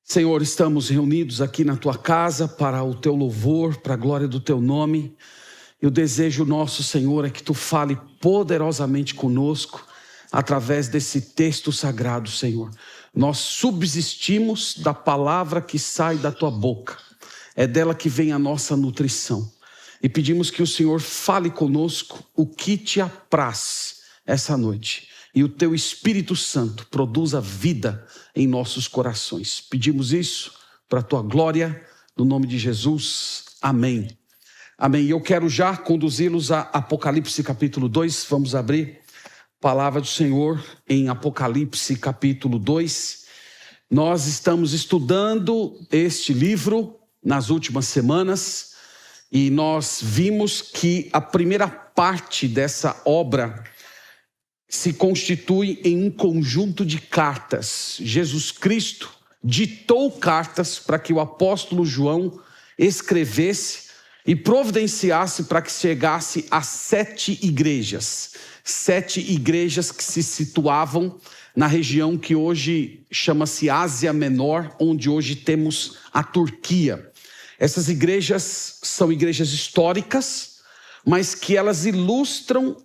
Senhor, estamos reunidos aqui na Tua casa para o Teu louvor, para a glória do Teu nome. E o desejo nosso, Senhor, é que Tu fale poderosamente conosco através desse texto sagrado, Senhor. Nós subsistimos da palavra que sai da Tua boca. É dela que vem a nossa nutrição. E pedimos que o Senhor fale conosco o que Te apraz essa noite. E o Teu Espírito Santo produza vida em nossos corações. Pedimos isso para a Tua glória, no nome de Jesus. Amém. Amém. E eu quero já conduzi-los a Apocalipse capítulo 2. Vamos abrir a palavra do Senhor em Apocalipse capítulo 2. Nós estamos estudando este livro nas últimas semanas e nós vimos que a primeira parte dessa obra se constitui em um conjunto de cartas. Jesus Cristo ditou cartas para que o apóstolo João escrevesse e providenciasse para que chegasse a 7 igrejas. 7 igrejas que se situavam na região que hoje chama-se Ásia Menor, onde hoje temos a Turquia. Essas igrejas são igrejas históricas, mas que elas ilustram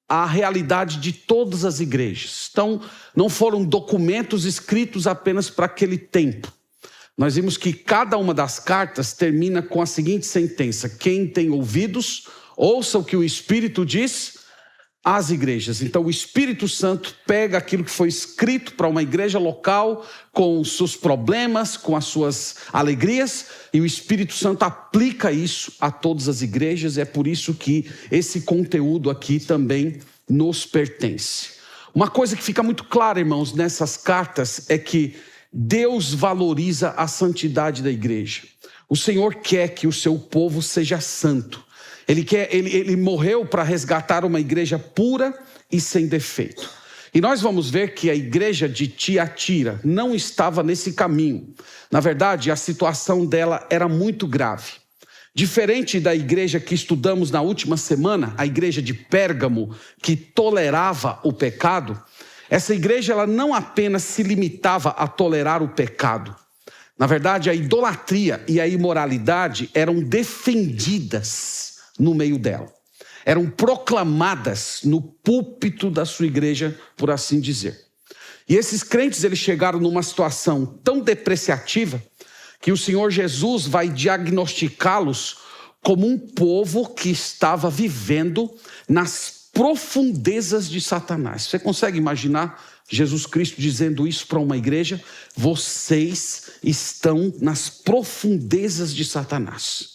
a realidade de todas as igrejas. Então, não foram documentos escritos apenas para aquele tempo. Nós vimos que cada uma das cartas termina com a seguinte sentença: quem tem ouvidos, ouça o que o Espírito diz às igrejas. Então, o Espírito Santo pega aquilo que foi escrito para uma igreja local, com os seus problemas, com as suas alegrias, e o Espírito Santo aplica isso a todas as igrejas. É por isso que esse conteúdo aqui também nos pertence. Uma coisa que fica muito clara, irmãos, nessas cartas é que Deus valoriza a santidade da igreja. O Senhor quer que o seu povo seja santo. Ele morreu para resgatar uma igreja pura e sem defeito. E nós vamos ver que a igreja de Tiatira não estava nesse caminho. Na verdade, a situação dela era muito grave. Diferente da igreja que estudamos na última semana, a igreja de Pérgamo, que tolerava o pecado, essa igreja ela não apenas se limitava a tolerar o pecado. Na verdade, a idolatria e a imoralidade eram defendidas no meio dela. Eram proclamadas no púlpito da sua igreja, por assim dizer. E esses crentes, eles chegaram numa situação tão depreciativa que o Senhor Jesus vai diagnosticá-los como um povo que estava vivendo nas profundezas de Satanás. Você consegue imaginar Jesus Cristo dizendo isso para uma igreja? Vocês estão nas profundezas de Satanás.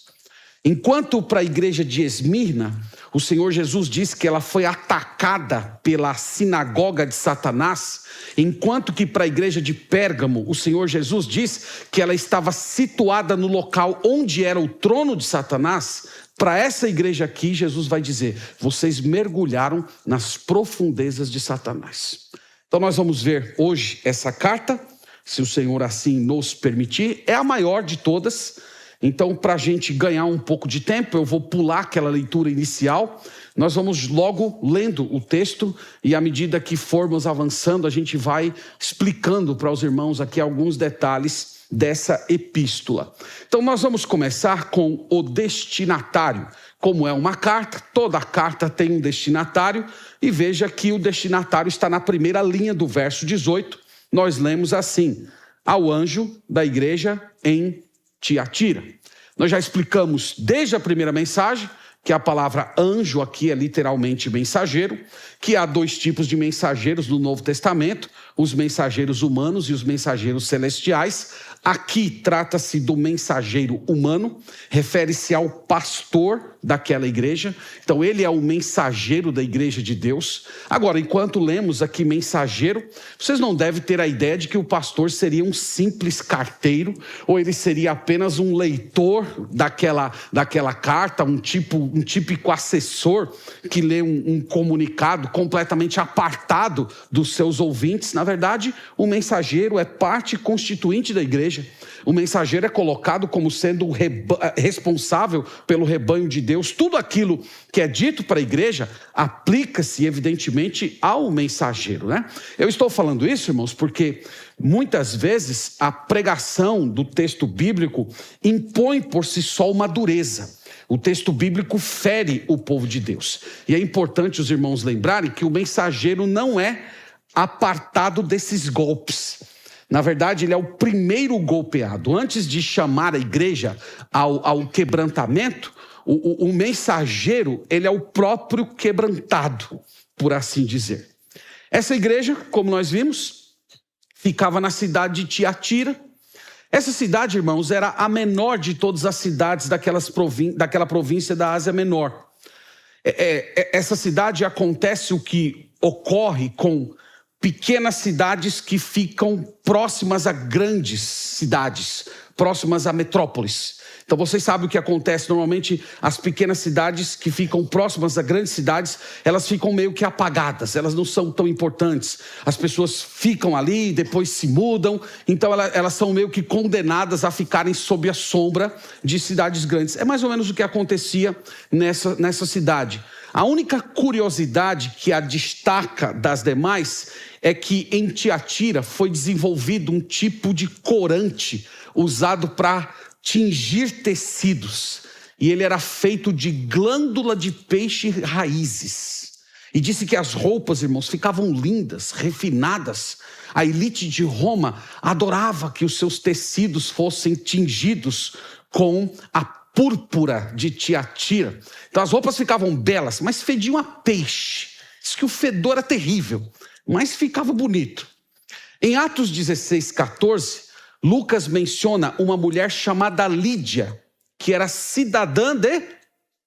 Enquanto para a igreja de Esmirna, o Senhor Jesus disse que ela foi atacada pela sinagoga de Satanás, enquanto que para a igreja de Pérgamo, o Senhor Jesus disse que ela estava situada no local onde era o trono de Satanás. Para essa igreja aqui, Jesus vai dizer: vocês mergulharam nas profundezas de Satanás. Então nós vamos ver hoje essa carta, se o Senhor assim nos permitir. É a maior de todas. Então, para a gente ganhar um pouco de tempo, eu vou pular aquela leitura inicial. Nós vamos logo lendo o texto e à medida que formos avançando, a gente vai explicando para os irmãos aqui alguns detalhes dessa epístola. Então, nós vamos começar com o destinatário. Como é uma carta, toda carta tem um destinatário, e veja que o destinatário está na primeira linha do verso 18. Nós lemos assim: ao anjo da igreja em Tiatira. Nós já explicamos desde a primeira mensagem que a palavra anjo aqui é literalmente mensageiro, que há 2 tipos de mensageiros no Novo Testamento: os mensageiros humanos e os mensageiros celestiais. Aqui trata-se do mensageiro humano, refere-se ao pastor daquela igreja. Então ele é o mensageiro da igreja de Deus. Agora, enquanto lemos aqui mensageiro, vocês não devem ter a ideia de que o pastor seria um simples carteiro, ou ele seria apenas um leitor daquela carta, um típico assessor que lê um comunicado completamente apartado dos seus ouvintes. Na verdade, o mensageiro é parte constituinte da igreja. igreja. O mensageiro é colocado como sendo responsável pelo rebanho de Deus. Tudo aquilo que é dito para a igreja aplica-se, evidentemente, ao mensageiro, né? Eu estou falando isso, irmãos, porque muitas vezes a pregação do texto bíblico impõe por si só uma dureza. O texto bíblico fere o povo de Deus. E é importante os irmãos lembrarem que o mensageiro não é apartado desses golpes. Na verdade, ele é o primeiro golpeado. Antes de chamar a igreja ao quebrantamento, o mensageiro, ele é o próprio quebrantado, por assim dizer. Essa igreja, como nós vimos, ficava na cidade de Tiatira. Essa cidade, irmãos, era a menor de todas as cidades daquela província da Ásia Menor. Essa cidade acontece o que ocorre com pequenas cidades que ficam próximas a grandes cidades, próximas a metrópoles. Então vocês sabem o que acontece. Normalmente as pequenas cidades que ficam próximas a grandes cidades, elas ficam meio que apagadas, elas não são tão importantes. As pessoas ficam ali, depois se mudam, então elas são meio que condenadas a ficarem sob a sombra de cidades grandes. É mais ou menos o que acontecia nessa cidade. A única curiosidade que a destaca das demais é que em Tiatira foi desenvolvido um tipo de corante usado para tingir tecidos. E ele era feito de glândula de peixe raízes. E disse que as roupas, irmãos, ficavam lindas, refinadas. A elite de Roma adorava que os seus tecidos fossem tingidos com a púrpura de Tiatira. Então as roupas ficavam belas, mas fediam a peixe. Diz que o fedor era terrível, mas ficava bonito. Em Atos 16:14, Lucas menciona uma mulher chamada Lídia, que era cidadã de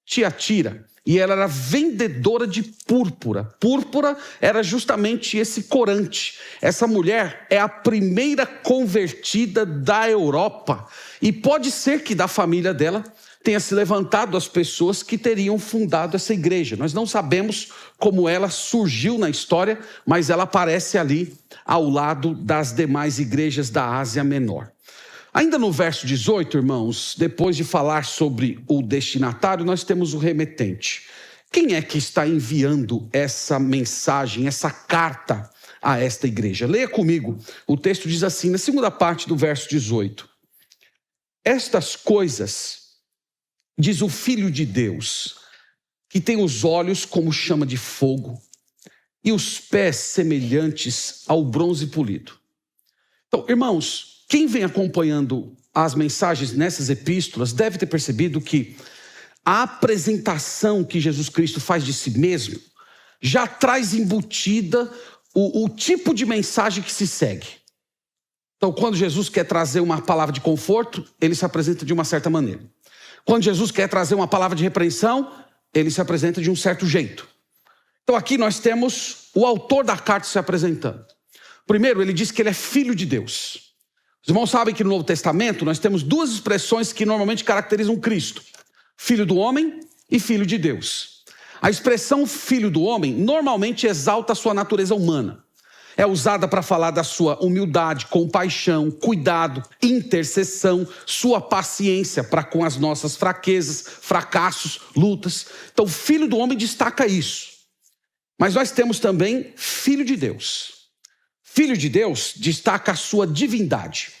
Tiatira. E ela era vendedora de púrpura. Púrpura era justamente esse corante. Essa mulher é a primeira convertida da Europa. E pode ser que da família dela tenha se levantado as pessoas que teriam fundado essa igreja. Nós não sabemos como ela surgiu na história, mas ela aparece ali ao lado das demais igrejas da Ásia Menor. Ainda no verso 18, irmãos, depois de falar sobre o destinatário, nós temos o remetente. Quem é que está enviando essa mensagem, essa carta a esta igreja? Leia comigo. O texto diz assim, na segunda parte do verso 18. Estas coisas, diz o Filho de Deus, que tem os olhos como chama de fogo e os pés semelhantes ao bronze polido. Então, irmãos, quem vem acompanhando as mensagens nessas epístolas deve ter percebido que a apresentação que Jesus Cristo faz de si mesmo já traz embutida o tipo de mensagem que se segue. Então, quando Jesus quer trazer uma palavra de conforto, ele se apresenta de uma certa maneira. Quando Jesus quer trazer uma palavra de repreensão, ele se apresenta de um certo jeito. Então aqui nós temos o autor da carta se apresentando. Primeiro, ele diz que ele é filho de Deus. Os irmãos sabem que no Novo Testamento nós temos duas expressões que normalmente caracterizam Cristo. Filho do homem e filho de Deus. A expressão filho do homem normalmente exalta a sua natureza humana. É usada para falar da sua humildade, compaixão, cuidado, intercessão, sua paciência para com as nossas fraquezas, fracassos, lutas. Então, filho do homem destaca isso. Mas nós temos também filho de Deus. Filho de Deus destaca a sua divindade.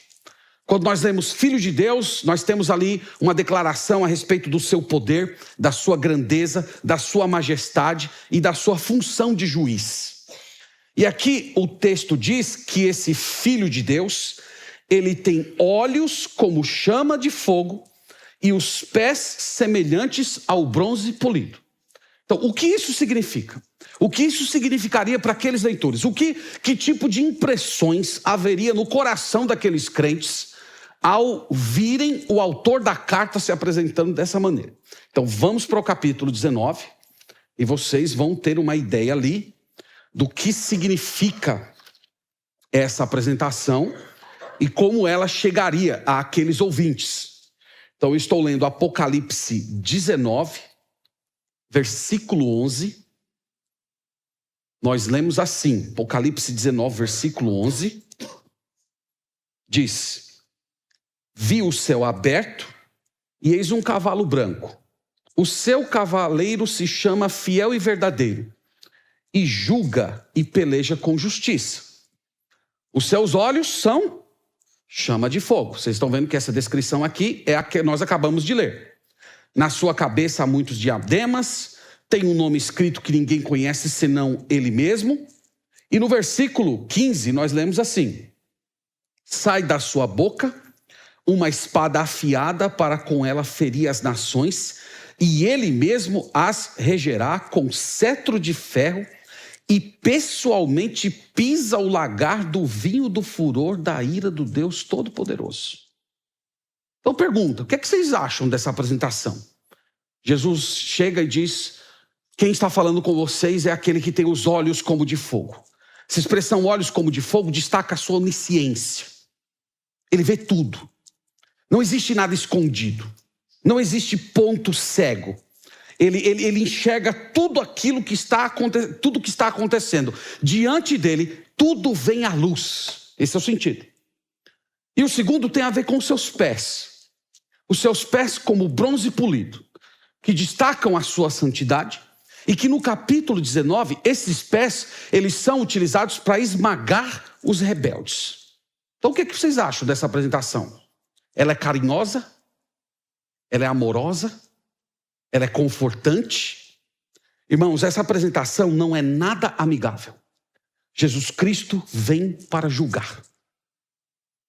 Quando nós lemos filho de Deus, nós temos ali uma declaração a respeito do seu poder, da sua grandeza, da sua majestade e da sua função de juiz. E aqui o texto diz que esse filho de Deus, ele tem olhos como chama de fogo e os pés semelhantes ao bronze polido. Então, o que isso significa? O que isso significaria para aqueles leitores? Que tipo de impressões haveria no coração daqueles crentes ao virem o autor da carta se apresentando dessa maneira? Então, vamos para o capítulo 19 e vocês vão ter uma ideia ali do que significa essa apresentação e como ela chegaria àqueles ouvintes. Então, eu estou lendo Apocalipse 19, versículo 11. Nós lemos assim, Apocalipse 19, versículo 11. Diz: vi o céu aberto e eis um cavalo branco. O seu cavaleiro se chama Fiel e Verdadeiro, e julga e peleja com justiça. Os seus olhos são chama de fogo. Vocês estão vendo que essa descrição aqui é a que nós acabamos de ler. Na sua cabeça há muitos diademas, tem um nome escrito que ninguém conhece senão ele mesmo. E no versículo 15 nós lemos assim: sai da sua boca uma espada afiada para com ela ferir as nações, e ele mesmo as regerá com cetro de ferro, e pessoalmente pisa o lagar do vinho do furor da ira do Deus Todo-Poderoso. Então pergunta, o que é que vocês acham dessa apresentação? Jesus chega e diz: quem está falando com vocês é aquele que tem os olhos como de fogo. Essa expressão olhos como de fogo destaca a sua onisciência. Ele vê tudo. Não existe nada escondido. Não existe ponto cego. Ele enxerga tudo aquilo que está acontecendo. Diante dele, tudo vem à luz. Esse é o sentido. E o segundo tem a ver com os seus pés. Os seus pés como bronze polido, que destacam a sua santidade. E que no capítulo 19, esses pés, eles são utilizados para esmagar os rebeldes. Então o que vocês acham dessa apresentação? Ela é carinhosa? Ela é amorosa? Ela é confortante? Irmãos, essa apresentação não é nada amigável. Jesus Cristo vem para julgar.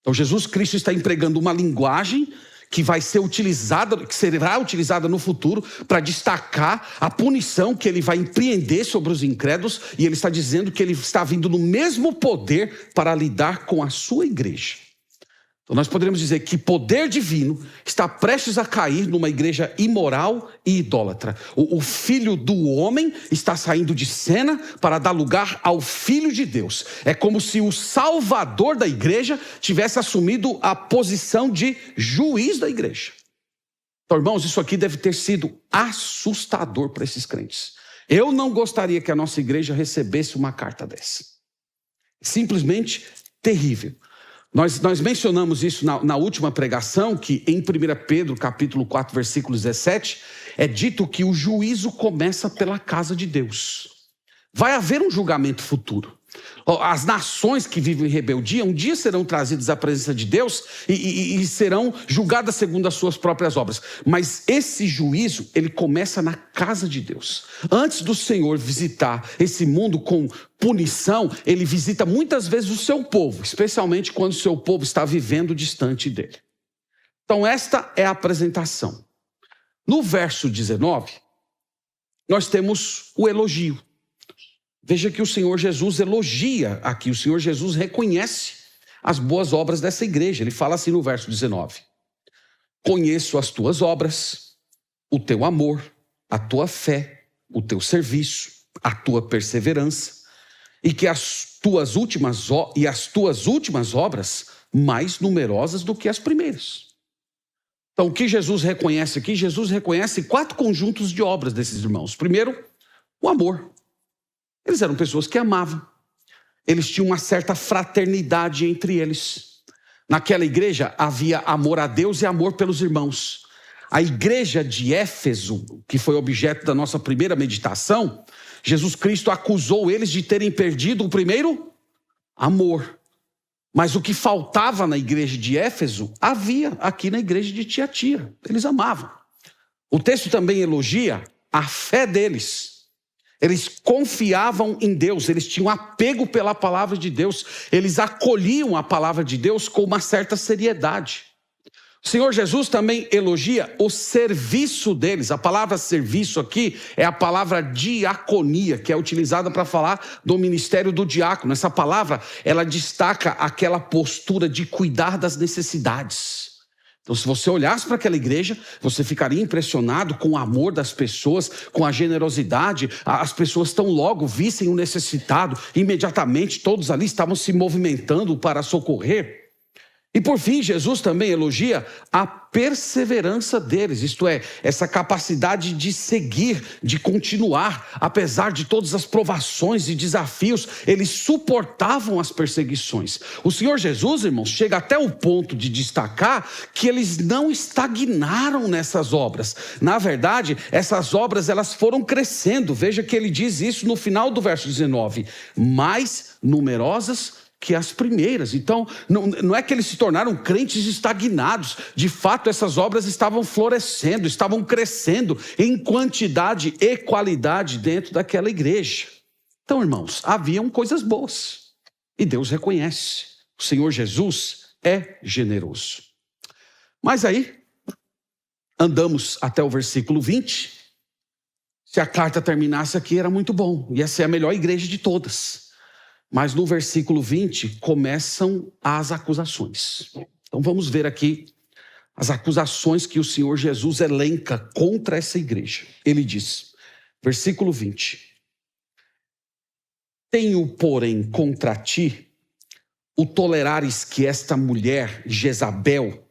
Então Jesus Cristo está empregando uma linguagem que vai ser utilizada, que será utilizada no futuro para destacar a punição que ele vai empreender sobre os incrédulos, e ele está dizendo que ele está vindo no mesmo poder para lidar com a sua igreja. Então nós poderíamos dizer que poder divino está prestes a cair numa igreja imoral e idólatra. O filho do homem está saindo de cena para dar lugar ao filho de Deus. É como se o salvador da igreja tivesse assumido a posição de juiz da igreja. Então, irmãos, isso aqui deve ter sido assustador para esses crentes. Eu não gostaria que a nossa igreja recebesse uma carta dessa. Simplesmente terrível. Nós mencionamos isso na última pregação, que em 1 Pedro, capítulo 4, versículo 17, é dito que o juízo começa pela casa de Deus. Vai haver um julgamento futuro. As nações que vivem em rebeldia, um dia serão trazidas à presença de Deus e serão julgadas segundo as suas próprias obras. Mas esse juízo, ele começa na casa de Deus. Antes do Senhor visitar esse mundo com punição, ele visita muitas vezes o seu povo, especialmente quando o seu povo está vivendo distante dele. Então esta é a apresentação. No verso 19, nós temos o elogio. Veja que o Senhor Jesus elogia aqui, o Senhor Jesus reconhece as boas obras dessa igreja. Ele fala assim no verso 19: conheço as tuas obras, o teu amor, a tua fé, o teu serviço, a tua perseverança, e que as tuas últimas obras mais numerosas do que as primeiras. Então o que Jesus reconhece aqui? Jesus reconhece 4 conjuntos de obras desses irmãos. Primeiro, o amor. Eles eram pessoas que amavam. Eles tinham uma certa fraternidade entre eles. Naquela igreja havia amor a Deus e amor pelos irmãos. A igreja de Éfeso, que foi objeto da nossa primeira meditação, Jesus Cristo acusou eles de terem perdido o primeiro amor. Mas o que faltava na igreja de Éfeso, havia aqui na igreja de Tiatira. Eles amavam. O texto também elogia a fé deles. Eles confiavam em Deus, eles tinham apego pela palavra de Deus, eles acolhiam a palavra de Deus com uma certa seriedade. O Senhor Jesus também elogia o serviço deles. A palavra serviço aqui é a palavra diaconia, que é utilizada para falar do ministério do diácono. Essa palavra, ela destaca aquela postura de cuidar das necessidades. Então, se você olhasse para aquela igreja, você ficaria impressionado com o amor das pessoas, com a generosidade. As pessoas tão logo vissem o necessitado, imediatamente todos ali estavam se movimentando para socorrer. E por fim, Jesus também elogia a perseverança deles, isto é, essa capacidade de seguir, de continuar, apesar de todas as provações e desafios, eles suportavam as perseguições. O Senhor Jesus, irmãos, chega até o ponto de destacar que eles não estagnaram nessas obras. Na verdade, essas obras elas foram crescendo. Veja que ele diz isso no final do verso 19: mais numerosas que as primeiras. Então, não é que eles se tornaram crentes estagnados. De fato, essas obras estavam florescendo, estavam crescendo em quantidade e qualidade dentro daquela igreja. Então, irmãos, haviam coisas boas. E Deus reconhece. O Senhor Jesus é generoso. Mas aí, andamos até o versículo 20. Se a carta terminasse aqui, era muito bom. Ia ser a melhor igreja de todas. Mas no versículo 20 começam as acusações. Então vamos ver aqui as acusações que o Senhor Jesus elenca contra essa igreja. Ele diz, versículo 20: tenho, porém, contra ti o tolerares que esta mulher, Jezabel,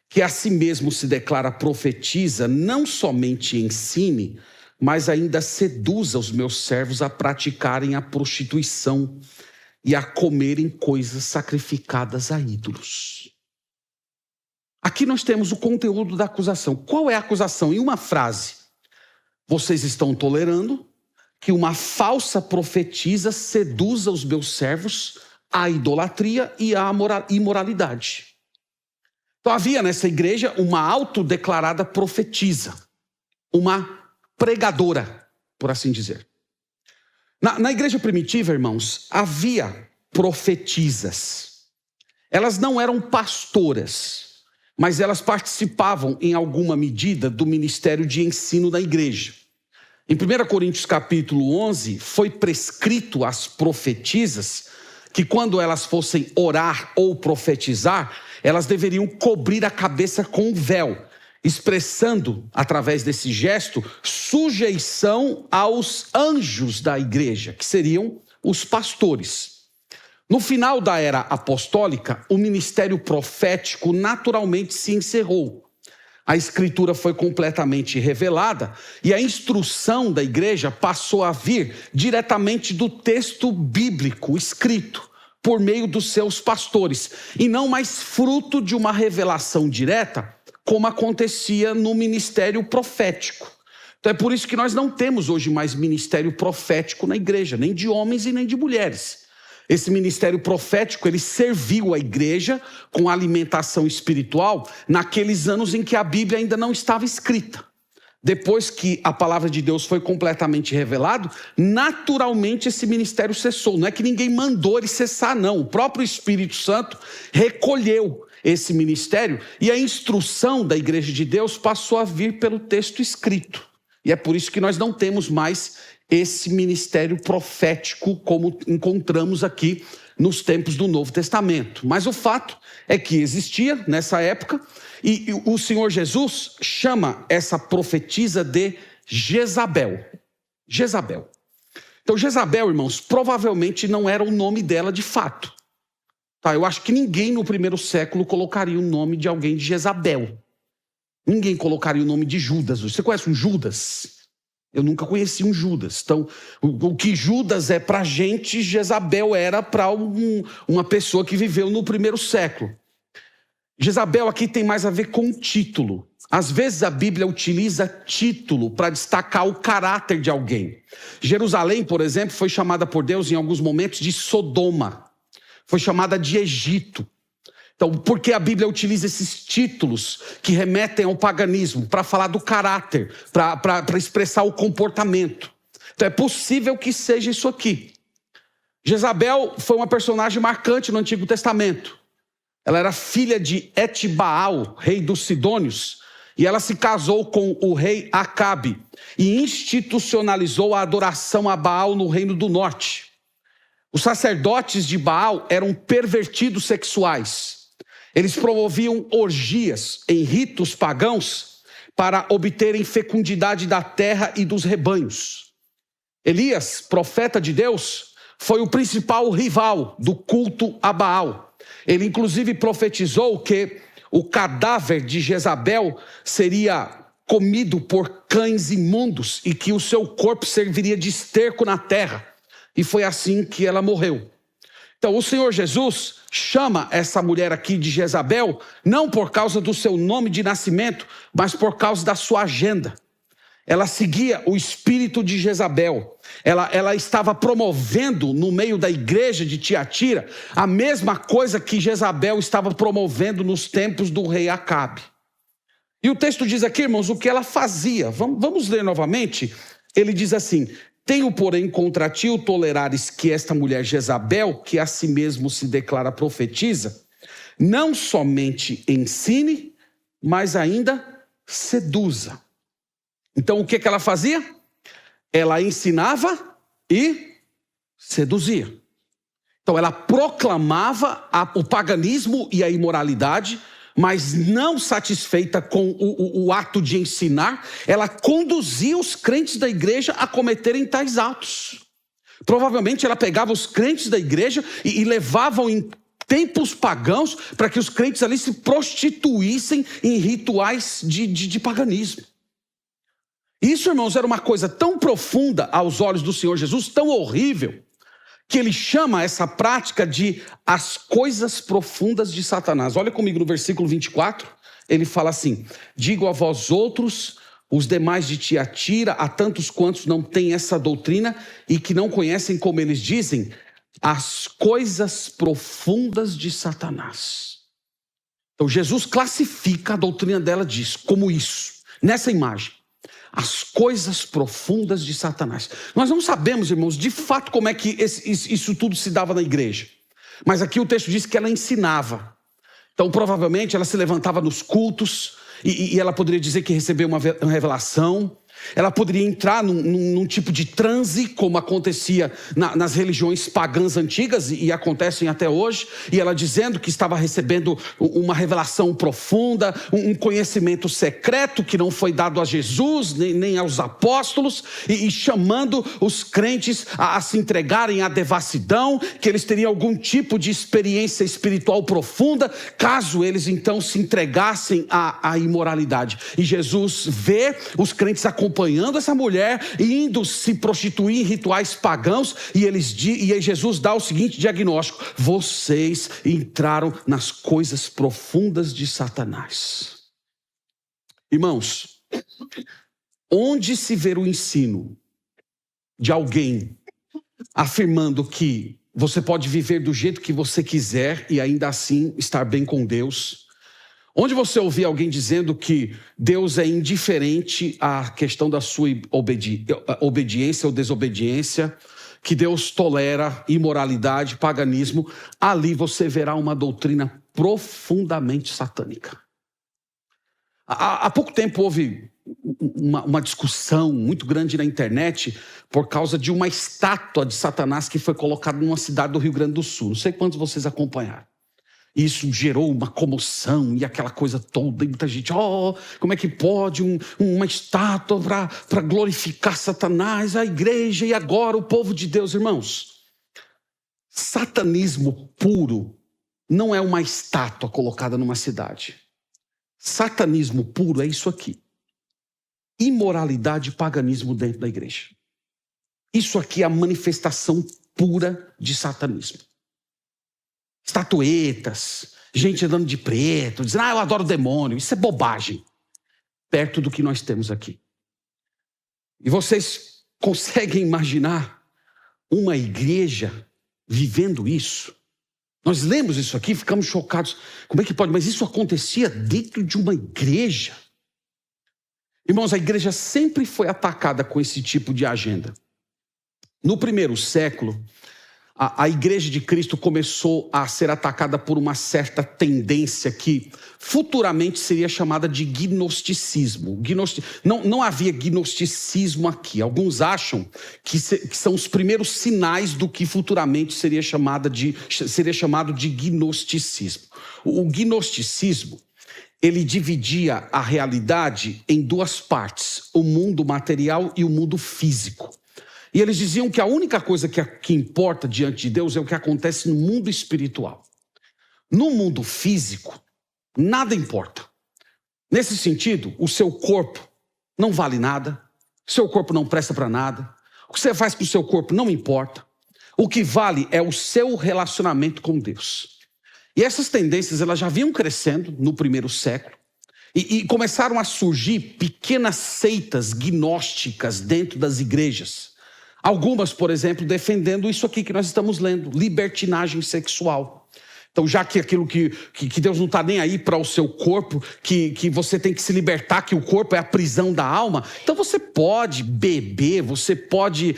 que a si mesmo se declara profetiza, não somente ensine, mas ainda seduza os meus servos a praticarem a prostituição e a comerem coisas sacrificadas a ídolos. Aqui nós temos o conteúdo da acusação. Qual é a acusação? Em uma frase: vocês estão tolerando que uma falsa profetisa seduza os meus servos à idolatria e à imoralidade. Então havia nessa igreja uma autodeclarada profetisa, uma pregadora, por assim dizer. Na igreja primitiva, irmãos, havia profetisas. Elas não eram pastoras, mas elas participavam em alguma medida do ministério de ensino da igreja. Em 1 Coríntios capítulo 11, foi prescrito às profetisas que quando elas fossem orar ou profetizar, elas deveriam cobrir a cabeça com um véu, expressando, através desse gesto, sujeição aos anjos da igreja, que seriam os pastores. No final da era apostólica, o ministério profético naturalmente se encerrou. A escritura foi completamente revelada e a instrução da igreja passou a vir diretamente do texto bíblico escrito por meio dos seus pastores, e não mais fruto de uma revelação direta, como acontecia no ministério profético. Então é por isso que nós não temos hoje mais ministério profético na igreja, nem de homens e nem de mulheres. Esse ministério profético, ele serviu a igreja com alimentação espiritual naqueles anos em que a Bíblia ainda não estava escrita. Depois que a palavra de Deus foi completamente revelado, naturalmente esse ministério cessou. Não é que ninguém mandou ele cessar, não. O próprio Espírito Santo recolheu esse ministério e a instrução da igreja de Deus passou a vir pelo texto escrito. E é por isso que nós não temos mais esse ministério profético como encontramos aqui nos tempos do Novo Testamento. Mas o fato é que existia nessa época, e o Senhor Jesus chama essa profetisa de Jezabel. Jezabel. Então Jezabel, irmãos, provavelmente não era o nome dela de fato. Tá, eu acho que ninguém no primeiro século colocaria o nome de alguém de Jezabel. Ninguém colocaria o nome de Judas. Você conhece um Judas? Eu nunca conheci um Judas. Então, o que Judas é para a gente, Jezabel era para uma pessoa que viveu no primeiro século. Jezabel aqui tem mais a ver com título. Às vezes a Bíblia utiliza título para destacar o caráter de alguém. Jerusalém, por exemplo, foi chamada por Deus em alguns momentos de Sodoma. Foi chamada de Egito. Então, por que a Bíblia utiliza esses títulos que remetem ao paganismo? Para falar do caráter, para expressar o comportamento. Então, é possível que seja isso aqui. Jezabel foi uma personagem marcante no Antigo Testamento. Ela era filha de Etibaal, rei dos Sidônios, e ela se casou com o rei Acabe e institucionalizou a adoração a Baal no Reino do Norte. Os sacerdotes de Baal eram pervertidos sexuais. Eles promoviam orgias em ritos pagãos para obterem fecundidade da terra e dos rebanhos. Elias, profeta de Deus, foi o principal rival do culto a Baal. Ele inclusive profetizou que o cadáver de Jezabel seria comido por cães imundos e que o seu corpo serviria de esterco na terra. E foi assim que ela morreu. Então o Senhor Jesus chama essa mulher aqui de Jezabel, não por causa do seu nome de nascimento, mas por causa da sua agenda. Ela seguia o espírito de Jezabel. Ela estava promovendo no meio da igreja de Tiatira a mesma coisa que Jezabel estava promovendo nos tempos do rei Acabe. E o texto diz aqui, irmãos, o que ela fazia. Vamos ler novamente. Ele diz assim: tenho, porém, contra ti o tolerares que esta mulher Jezabel, que a si mesmo se declara profetiza, não somente ensine, mas ainda seduza. Então o que ela fazia? Ela ensinava e seduzia. Então ela proclamava o paganismo e a imoralidade, mas não satisfeita com o ato de ensinar, ela conduzia os crentes da igreja a cometerem tais atos. Provavelmente ela pegava os crentes da igreja e levavam em tempos pagãos para que os crentes ali se prostituíssem em rituais de paganismo. Isso, irmãos, era uma coisa tão profunda aos olhos do Senhor Jesus, tão horrível, que ele chama essa prática de as coisas profundas de Satanás. Olha comigo no versículo 24, ele fala assim: digo a vós outros, os demais de Tiatira, a tantos quantos não têm essa doutrina e que não conhecem, como eles dizem, as coisas profundas de Satanás. Então Jesus classifica a doutrina dela disso, como isso, nessa imagem. As coisas profundas de Satanás. Nós não sabemos, irmãos, de fato como é que isso tudo se dava na igreja. Mas aqui o texto diz que ela ensinava. Então provavelmente ela se levantava nos cultos e ela poderia dizer que recebeu uma revelação. Ela poderia entrar num tipo de transe, como acontecia nas religiões pagãs antigas e acontecem até hoje, e ela dizendo que estava recebendo uma revelação profunda, um conhecimento secreto que não foi dado a Jesus nem aos apóstolos, e chamando os crentes a se entregarem à devassidão, que eles teriam algum tipo de experiência espiritual profunda, caso eles então se entregassem à imoralidade. E Jesus vê os crentes acompanhando essa mulher, indo se prostituir em rituais pagãos, e aí Jesus dá o seguinte diagnóstico: vocês entraram nas coisas profundas de Satanás. Irmãos, onde se vê o ensino de alguém afirmando que você pode viver do jeito que você quiser e ainda assim estar bem com Deus, onde você ouvir alguém dizendo que Deus é indiferente à questão da sua obediência ou desobediência, que Deus tolera imoralidade, paganismo, ali você verá uma doutrina profundamente satânica. Há pouco tempo houve uma discussão muito grande na internet por causa de uma estátua de Satanás que foi colocada numa cidade do Rio Grande do Sul. Não sei quantos vocês acompanharam. Isso gerou uma comoção e aquela coisa toda, e muita gente, como é que pode uma estátua para glorificar Satanás, a igreja e agora o povo de Deus? Irmãos, satanismo puro não é uma estátua colocada numa cidade. Satanismo puro é isso aqui: imoralidade e paganismo dentro da igreja. Isso aqui é a manifestação pura de satanismo. Estatuetas, gente andando de preto, dizendo, eu adoro o demônio. Isso é bobagem, perto do que nós temos aqui. E vocês conseguem imaginar uma igreja vivendo isso? Nós lemos isso aqui, ficamos chocados. Como é que pode? Mas isso acontecia dentro de uma igreja. Irmãos, a igreja sempre foi atacada com esse tipo de agenda. No primeiro século, a igreja de Cristo começou a ser atacada por uma certa tendência que futuramente seria chamada de gnosticismo. Não havia gnosticismo aqui. Alguns acham que são os primeiros sinais do que futuramente seria chamado de gnosticismo. O gnosticismo, ele dividia a realidade em duas partes: o mundo material e o mundo físico. E eles diziam que a única coisa que importa diante de Deus é o que acontece no mundo espiritual. No mundo físico, nada importa. Nesse sentido, o seu corpo não vale nada, o seu corpo não presta para nada, o que você faz com o seu corpo não importa. O que vale é o seu relacionamento com Deus. E essas tendências elas já vinham crescendo no primeiro século e começaram a surgir pequenas seitas gnósticas dentro das igrejas. Algumas, por exemplo, defendendo isso aqui que nós estamos lendo, libertinagem sexual. Então, já que aquilo que Deus não está nem aí para o seu corpo, que você tem que se libertar, que o corpo é a prisão da alma, então você pode beber, você pode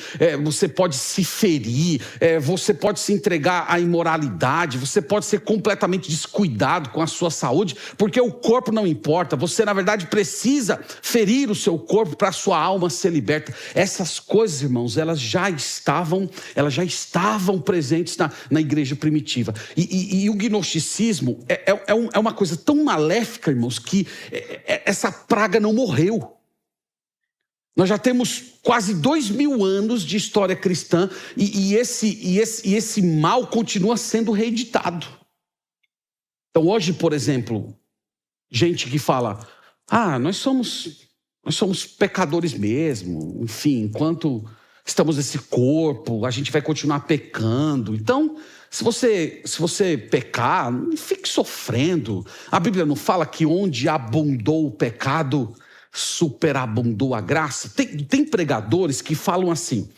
se ferir, você pode se entregar à imoralidade, você pode ser completamente descuidado com a sua saúde, porque o corpo não importa, você na verdade precisa ferir o seu corpo para a sua alma ser liberta. Essas coisas, irmãos, elas já estavam presentes na igreja primitiva. E o gnosticismo é uma coisa tão maléfica, irmãos, que essa praga não morreu. Nós já temos quase 2000 anos de história cristã e esse mal continua sendo reeditado. Então hoje, por exemplo, gente que fala, nós somos pecadores mesmo, enfim, enquanto estamos nesse corpo, a gente vai continuar pecando. Então, se você pecar, não fique sofrendo. A Bíblia não fala que onde abundou o pecado, superabundou a graça? Tem pregadores que falam assim,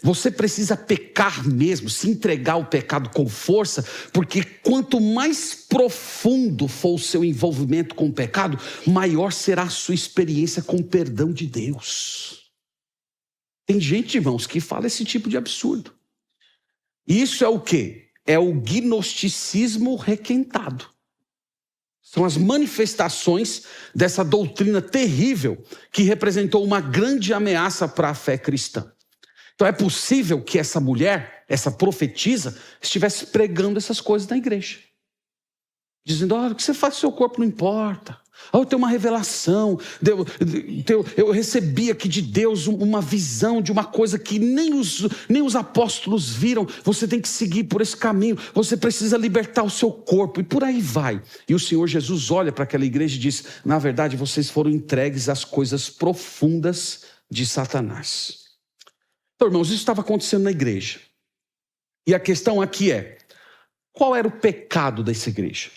você precisa pecar mesmo, se entregar ao pecado com força, porque quanto mais profundo for o seu envolvimento com o pecado, maior será a sua experiência com o perdão de Deus. Tem gente, irmãos, que fala esse tipo de absurdo. E isso é o quê? É o gnosticismo requentado. São as manifestações dessa doutrina terrível que representou uma grande ameaça para a fé cristã. Então é possível que essa mulher, essa profetisa, estivesse pregando essas coisas na igreja. Dizendo, o que você faz com o seu corpo não importa. Eu tenho uma revelação, eu recebi aqui de Deus uma visão de uma coisa que nem os apóstolos viram. Você tem que seguir por esse caminho, você precisa libertar o seu corpo, e por aí vai. E o Senhor Jesus olha para aquela igreja e diz, na verdade vocês foram entregues às coisas profundas de Satanás. Então, irmãos, isso estava acontecendo na igreja. E a questão aqui é, qual era o pecado dessa igreja?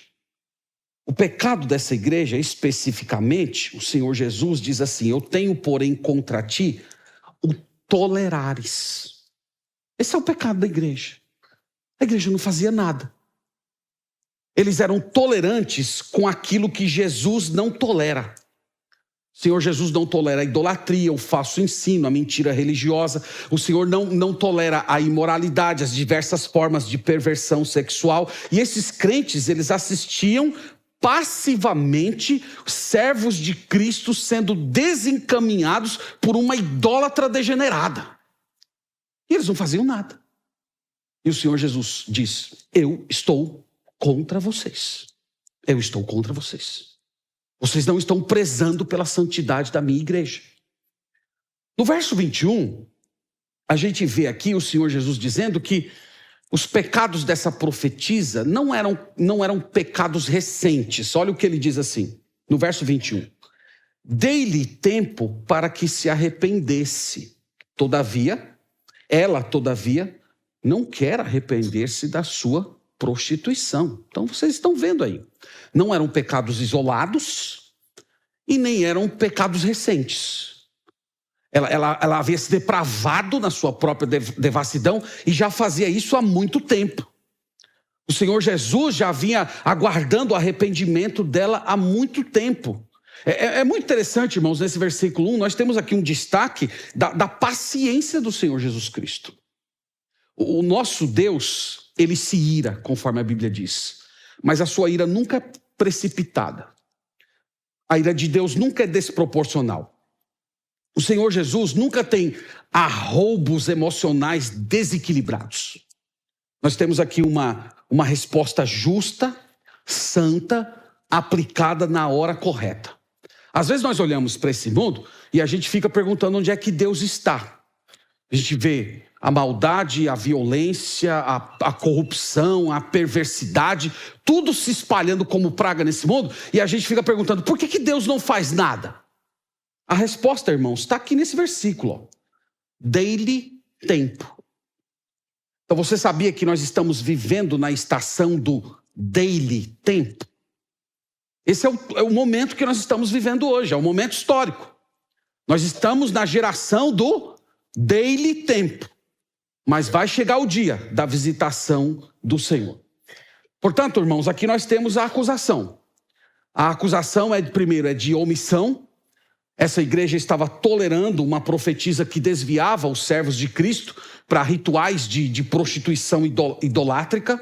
O pecado dessa igreja, especificamente, o Senhor Jesus diz assim, eu tenho, porém, contra ti o tolerares. Esse é o pecado da igreja. A igreja não fazia nada. Eles eram tolerantes com aquilo que Jesus não tolera. O Senhor Jesus não tolera a idolatria, o falso ensino, a mentira religiosa. O Senhor não tolera a imoralidade, as diversas formas de perversão sexual. E esses crentes, eles assistiam passivamente servos de Cristo sendo desencaminhados por uma idólatra degenerada. E eles não faziam nada. E o Senhor Jesus diz, eu estou contra vocês. Eu estou contra vocês. Vocês não estão prezando pela santidade da minha igreja. No verso 21, a gente vê aqui o Senhor Jesus dizendo que os pecados dessa profetisa não eram pecados recentes. Olha o que ele diz assim, no verso 21. Dei-lhe tempo para que se arrependesse. Ela, todavia, não quer arrepender-se da sua prostituição. Então, vocês estão vendo aí. Não eram pecados isolados e nem eram pecados recentes. Ela havia se depravado na sua própria devassidão e já fazia isso há muito tempo. O Senhor Jesus já vinha aguardando o arrependimento dela há muito tempo. É muito interessante, irmãos, nesse versículo 1, nós temos aqui um destaque da paciência do Senhor Jesus Cristo. O nosso Deus, ele se ira, conforme a Bíblia diz, mas a sua ira nunca é precipitada. A ira de Deus nunca é desproporcional. O Senhor Jesus nunca tem arroubos emocionais desequilibrados. Nós temos aqui uma resposta justa, santa, aplicada na hora correta. Às vezes nós olhamos para esse mundo e a gente fica perguntando onde é que Deus está. A gente vê a maldade, a violência, a corrupção, a perversidade, tudo se espalhando como praga nesse mundo, e a gente fica perguntando, por que Deus não faz nada? A resposta, irmãos, está aqui nesse versículo, ó. Daily tempo. Então você sabia que nós estamos vivendo na estação do daily tempo? Esse é o momento que nós estamos vivendo hoje, é um momento histórico. Nós estamos na geração do daily tempo. Mas vai chegar o dia da visitação do Senhor. Portanto, irmãos, aqui nós temos a acusação. A acusação primeiro, é de omissão. Essa igreja estava tolerando uma profetisa que desviava os servos de Cristo para rituais de prostituição idolátrica.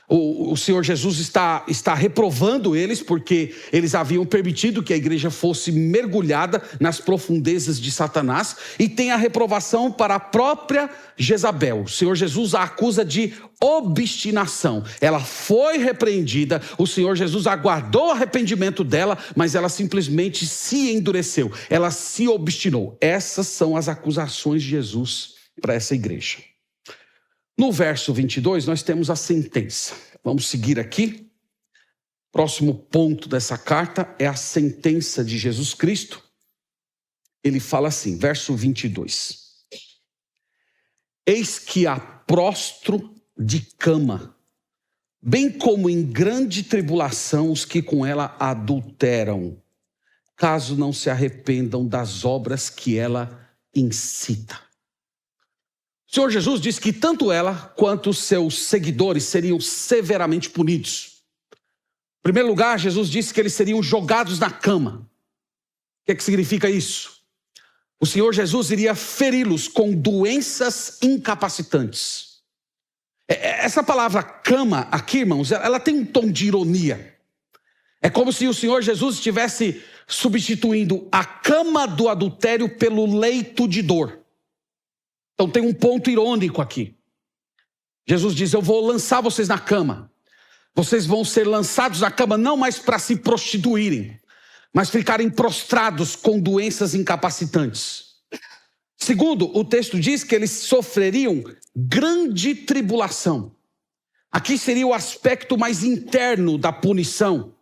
O Senhor Jesus está reprovando eles porque eles haviam permitido que a igreja fosse mergulhada nas profundezas de Satanás, e tem a reprovação para a própria Jezabel. O Senhor Jesus a acusa de obstinação. Ela foi repreendida, o Senhor Jesus aguardou o arrependimento dela, mas ela simplesmente se endureceu, ela se obstinou. Essas são as acusações de Jesus para essa igreja. No verso 22, nós temos a sentença. Vamos seguir aqui. Próximo ponto dessa carta é a sentença de Jesus Cristo. Ele fala assim, verso 22. Eis que a prostro de cama, bem como em grande tribulação os que com ela adulteram, caso não se arrependam das obras que ela incita. O Senhor Jesus disse que tanto ela quanto os seus seguidores seriam severamente punidos. Em primeiro lugar, Jesus disse que eles seriam jogados na cama. O que significa isso? O Senhor Jesus iria feri-los com doenças incapacitantes. Essa palavra cama aqui, irmãos, ela tem um tom de ironia. É como se o Senhor Jesus estivesse substituindo a cama do adultério pelo leito de dor. Então tem um ponto irônico aqui. Jesus diz, eu vou lançar vocês na cama. Vocês vão ser lançados na cama não mais para se prostituírem, mas ficarem prostrados com doenças incapacitantes. Segundo, o texto diz que eles sofreriam grande tribulação. Aqui seria o aspecto mais interno da punição.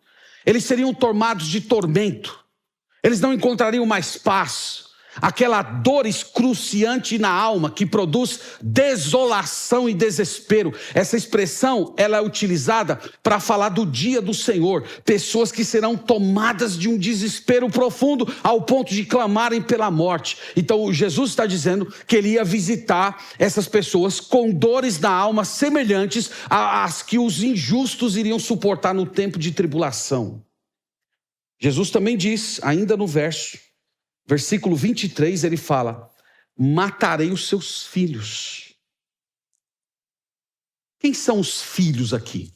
Eles seriam tomados de tormento. Eles não encontrariam mais paz. Aquela dor excruciante na alma que produz desolação e desespero. Essa expressão, ela é utilizada para falar do dia do Senhor. Pessoas que serão tomadas de um desespero profundo ao ponto de clamarem pela morte. Então Jesus está dizendo que ele ia visitar essas pessoas com dores na alma semelhantes às que os injustos iriam suportar no tempo de tribulação. Jesus também diz, ainda no versículo 23, ele fala, matarei os seus filhos. Quem são os filhos aqui?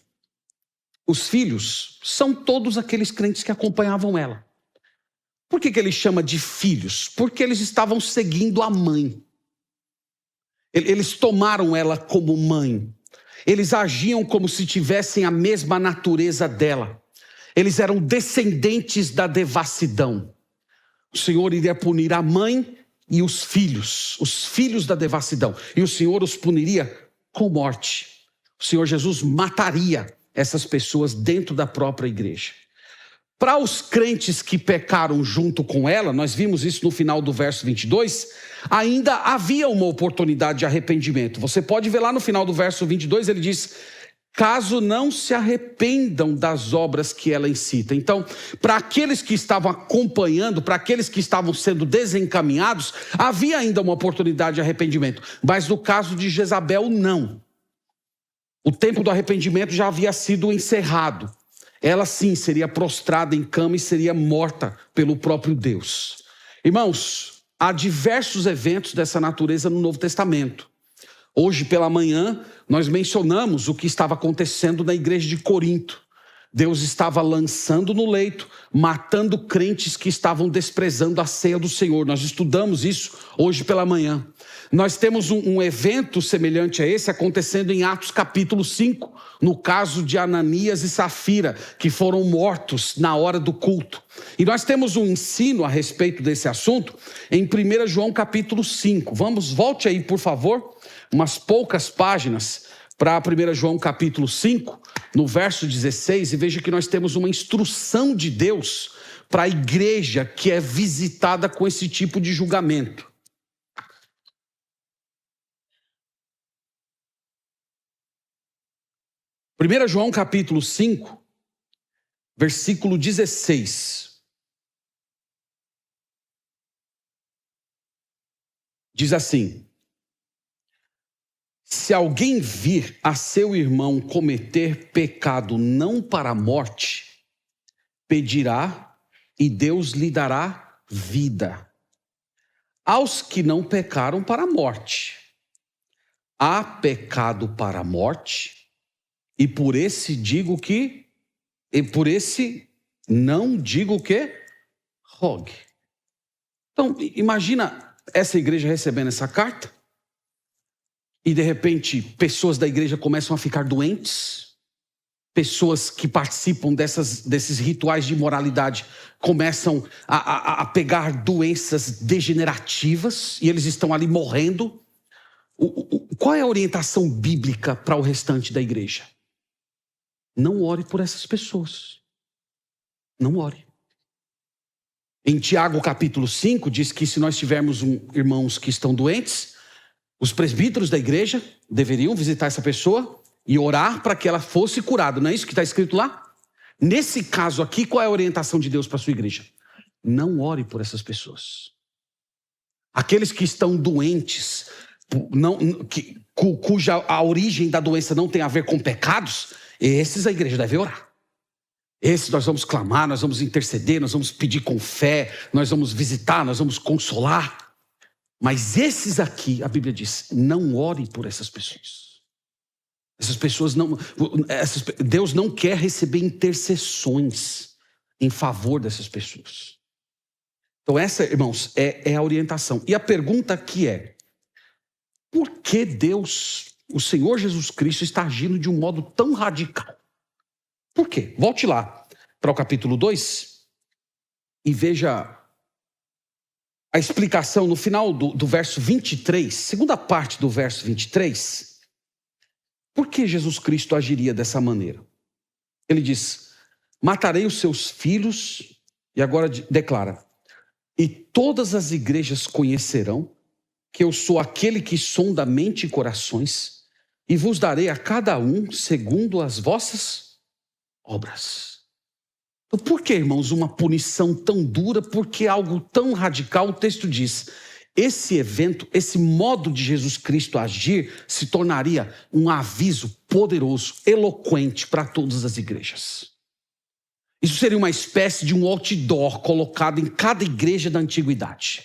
Os filhos são todos aqueles crentes que acompanhavam ela. Por que ele chama de filhos? Porque eles estavam seguindo a mãe. Eles tomaram ela como mãe. Eles agiam como se tivessem a mesma natureza dela. Eles eram descendentes da devassidão. O Senhor iria punir a mãe e os filhos da devassidão. E o Senhor os puniria com morte. O Senhor Jesus mataria essas pessoas dentro da própria igreja. Para os crentes que pecaram junto com ela, nós vimos isso no final do verso 22, ainda havia uma oportunidade de arrependimento. Você pode ver lá no final do verso 22, ele diz, caso não se arrependam das obras que ela incita. Então, para aqueles que estavam acompanhando, para aqueles que estavam sendo desencaminhados, havia ainda uma oportunidade de arrependimento. Mas no caso de Jezabel, não. O tempo do arrependimento já havia sido encerrado. Ela sim seria prostrada em cama e seria morta pelo próprio Deus. Irmãos, há diversos eventos dessa natureza no Novo Testamento. Hoje pela manhã, nós mencionamos o que estava acontecendo na igreja de Corinto. Deus estava lançando no leito, matando crentes que estavam desprezando a ceia do Senhor. Nós estudamos isso hoje pela manhã. Nós temos um evento semelhante a esse acontecendo em Atos capítulo 5, no caso de Ananias e Safira, que foram mortos na hora do culto. E nós temos um ensino a respeito desse assunto em 1 João capítulo 5. Volte aí, por favor, umas poucas páginas para 1 João capítulo 5, no verso 16, e veja que nós temos uma instrução de Deus para a igreja que é visitada com esse tipo de julgamento. 1 João capítulo 5, versículo 16. Diz assim: se alguém vir a seu irmão cometer pecado não para a morte, pedirá e Deus lhe dará vida. Aos que não pecaram para a morte, há pecado para a morte, e por esse não digo que rogue. Então, imagina essa igreja recebendo essa carta, e de repente pessoas da igreja começam a ficar doentes, pessoas que participam desses rituais de imoralidade começam a pegar doenças degenerativas, e eles estão ali morrendo. Qual é a orientação bíblica para o restante da igreja? Não ore por essas pessoas. Não ore. Em Tiago capítulo 5 diz que se nós tivermos irmãos que estão doentes, os presbíteros da igreja deveriam visitar essa pessoa e orar para que ela fosse curada. Não é isso que está escrito lá? Nesse caso aqui, qual é a orientação de Deus para a sua igreja? Não ore por essas pessoas. Aqueles que estão doentes, cuja a origem da doença não tem a ver com pecados, esses a igreja deve orar. Esses nós vamos clamar, nós vamos interceder, nós vamos pedir com fé, nós vamos visitar, nós vamos consolar. Mas esses aqui, a Bíblia diz, não ore por essas pessoas. Essas pessoas Deus não quer receber intercessões em favor dessas pessoas. Então essa, irmãos, é a orientação. E a pergunta aqui é: por que Deus, o Senhor Jesus Cristo, está agindo de um modo tão radical? Por quê? Volte lá para o capítulo 2 e veja a explicação no final do verso 23, segunda parte do verso 23. Por que Jesus Cristo agiria dessa maneira? Ele diz: matarei os seus filhos, e agora declara: e todas as igrejas conhecerão que eu sou aquele que sonda mente e corações, e vos darei a cada um segundo as vossas obras. Então, por que, irmãos, uma punição tão dura? Porque algo tão radical? O texto diz: esse evento, esse modo de Jesus Cristo agir, se tornaria um aviso poderoso, eloquente para todas as igrejas. Isso seria uma espécie de um outdoor colocado em cada igreja da antiguidade.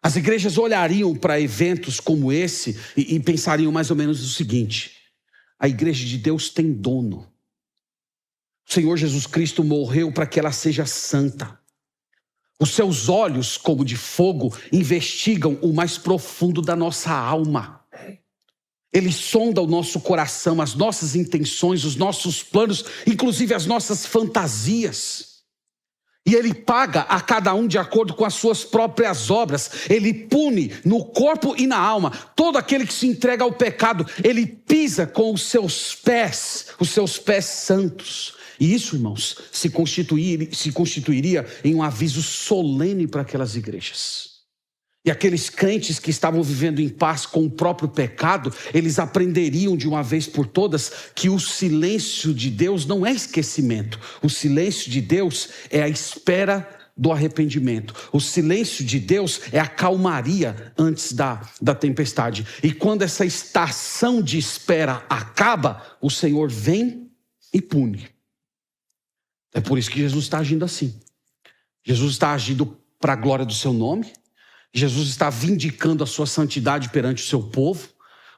As igrejas olhariam para eventos como esse e pensariam mais ou menos o seguinte: a igreja de Deus tem dono. O Senhor Jesus Cristo morreu para que ela seja santa. Os seus olhos, como de fogo, investigam o mais profundo da nossa alma. Ele sonda o nosso coração, as nossas intenções, os nossos planos, inclusive as nossas fantasias. E Ele paga a cada um de acordo com as suas próprias obras. Ele pune no corpo e na alma todo aquele que se entrega ao pecado. Ele pisa com os seus pés santos. E isso, irmãos, se constituiria em um aviso solene para aquelas igrejas. E aqueles crentes que estavam vivendo em paz com o próprio pecado, eles aprenderiam de uma vez por todas que o silêncio de Deus não é esquecimento. O silêncio de Deus é a espera do arrependimento. O silêncio de Deus é a calmaria antes da tempestade. E quando essa estação de espera acaba, o Senhor vem e pune. É por isso que Jesus está agindo assim. Jesus está agindo para a glória do seu nome. Jesus está vindicando a sua santidade perante o seu povo,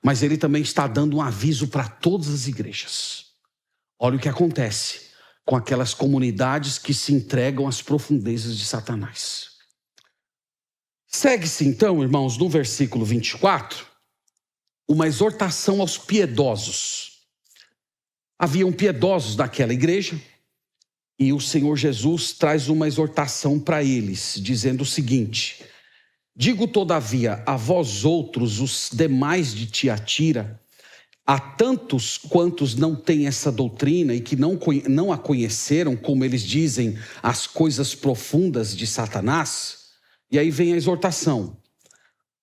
mas ele também está dando um aviso para todas as igrejas. Olha o que acontece com aquelas comunidades que se entregam às profundezas de Satanás. Segue-se então, irmãos, no versículo 24, uma exortação aos piedosos. Haviam piedosos naquela igreja e o Senhor Jesus traz uma exortação para eles, dizendo o seguinte: digo todavia a vós outros, os demais de Tiatira, a tantos quantos não têm essa doutrina e que não a conheceram, como eles dizem, as coisas profundas de Satanás. E aí vem a exortação: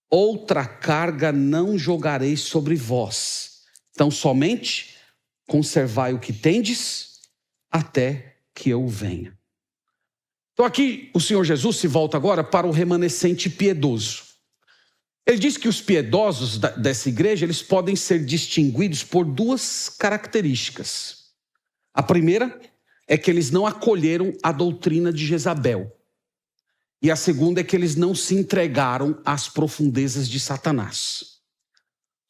outra carga não jogarei sobre vós, então somente conservai o que tendes até que eu venha. Então aqui o Senhor Jesus se volta agora para o remanescente piedoso. Ele diz que os piedosos dessa igreja, eles podem ser distinguidos por duas características. A primeira é que eles não acolheram a doutrina de Jezabel. E a segunda é que eles não se entregaram às profundezas de Satanás.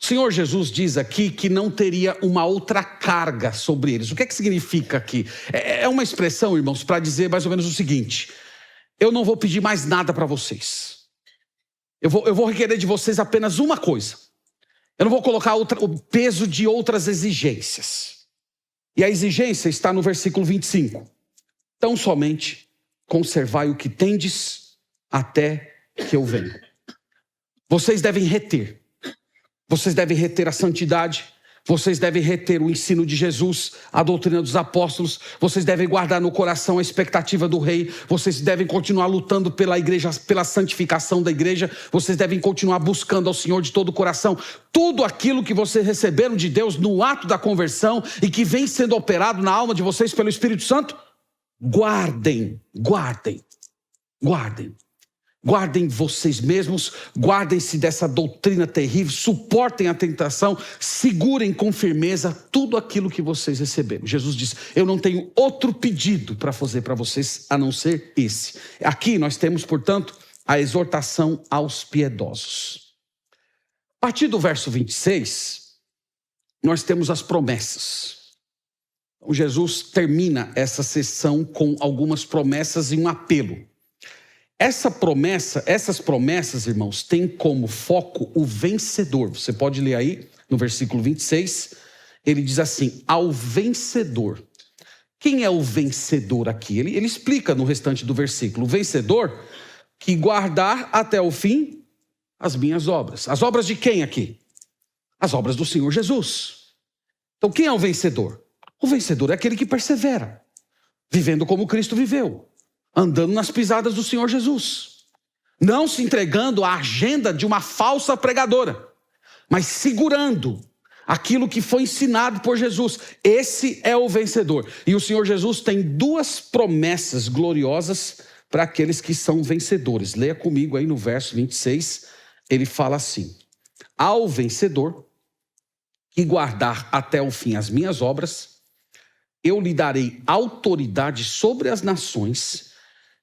O Senhor Jesus diz aqui que não teria uma outra carga sobre eles. O que é que significa aqui? É uma expressão, irmãos, para dizer mais ou menos o seguinte: eu não vou pedir mais nada para vocês. Eu vou requerer de vocês apenas uma coisa. Eu não vou colocar o peso de outras exigências. E a exigência está no versículo 25. Tão somente conservai o que tendes até que eu venha. Vocês devem reter. Vocês devem reter a santidade. Vocês devem reter o ensino de Jesus, a doutrina dos apóstolos. Vocês devem guardar no coração a expectativa do rei. Vocês devem continuar lutando pela igreja, pela santificação da igreja. Vocês devem continuar buscando ao Senhor de todo o coração. Tudo aquilo que vocês receberam de Deus no ato da conversão e que vem sendo operado na alma de vocês pelo Espírito Santo, guardem, guardem, guardem. Guardem vocês mesmos, guardem-se dessa doutrina terrível, suportem a tentação, segurem com firmeza tudo aquilo que vocês receberam. Jesus disse: eu não tenho outro pedido para fazer para vocês a não ser esse. Aqui nós temos, portanto, a exortação aos piedosos. A partir do verso 26, nós temos as promessas. Então, Jesus termina essa sessão com algumas promessas e um apelo. Essas promessas, irmãos, têm como foco o vencedor. Você pode ler aí no versículo 26, ele diz assim: ao vencedor. Quem é o vencedor aqui? Ele explica no restante do versículo: o vencedor que guardar até o fim as minhas obras. As obras de quem aqui? As obras do Senhor Jesus. Então quem é o vencedor? O vencedor é aquele que persevera, vivendo como Cristo viveu, andando nas pisadas do Senhor Jesus, não se entregando à agenda de uma falsa pregadora, mas segurando aquilo que foi ensinado por Jesus. Esse é o vencedor. E o Senhor Jesus tem duas promessas gloriosas para aqueles que são vencedores. Leia comigo aí no verso 26, ele fala assim: ao vencedor que guardar até o fim as minhas obras, eu lhe darei autoridade sobre as nações,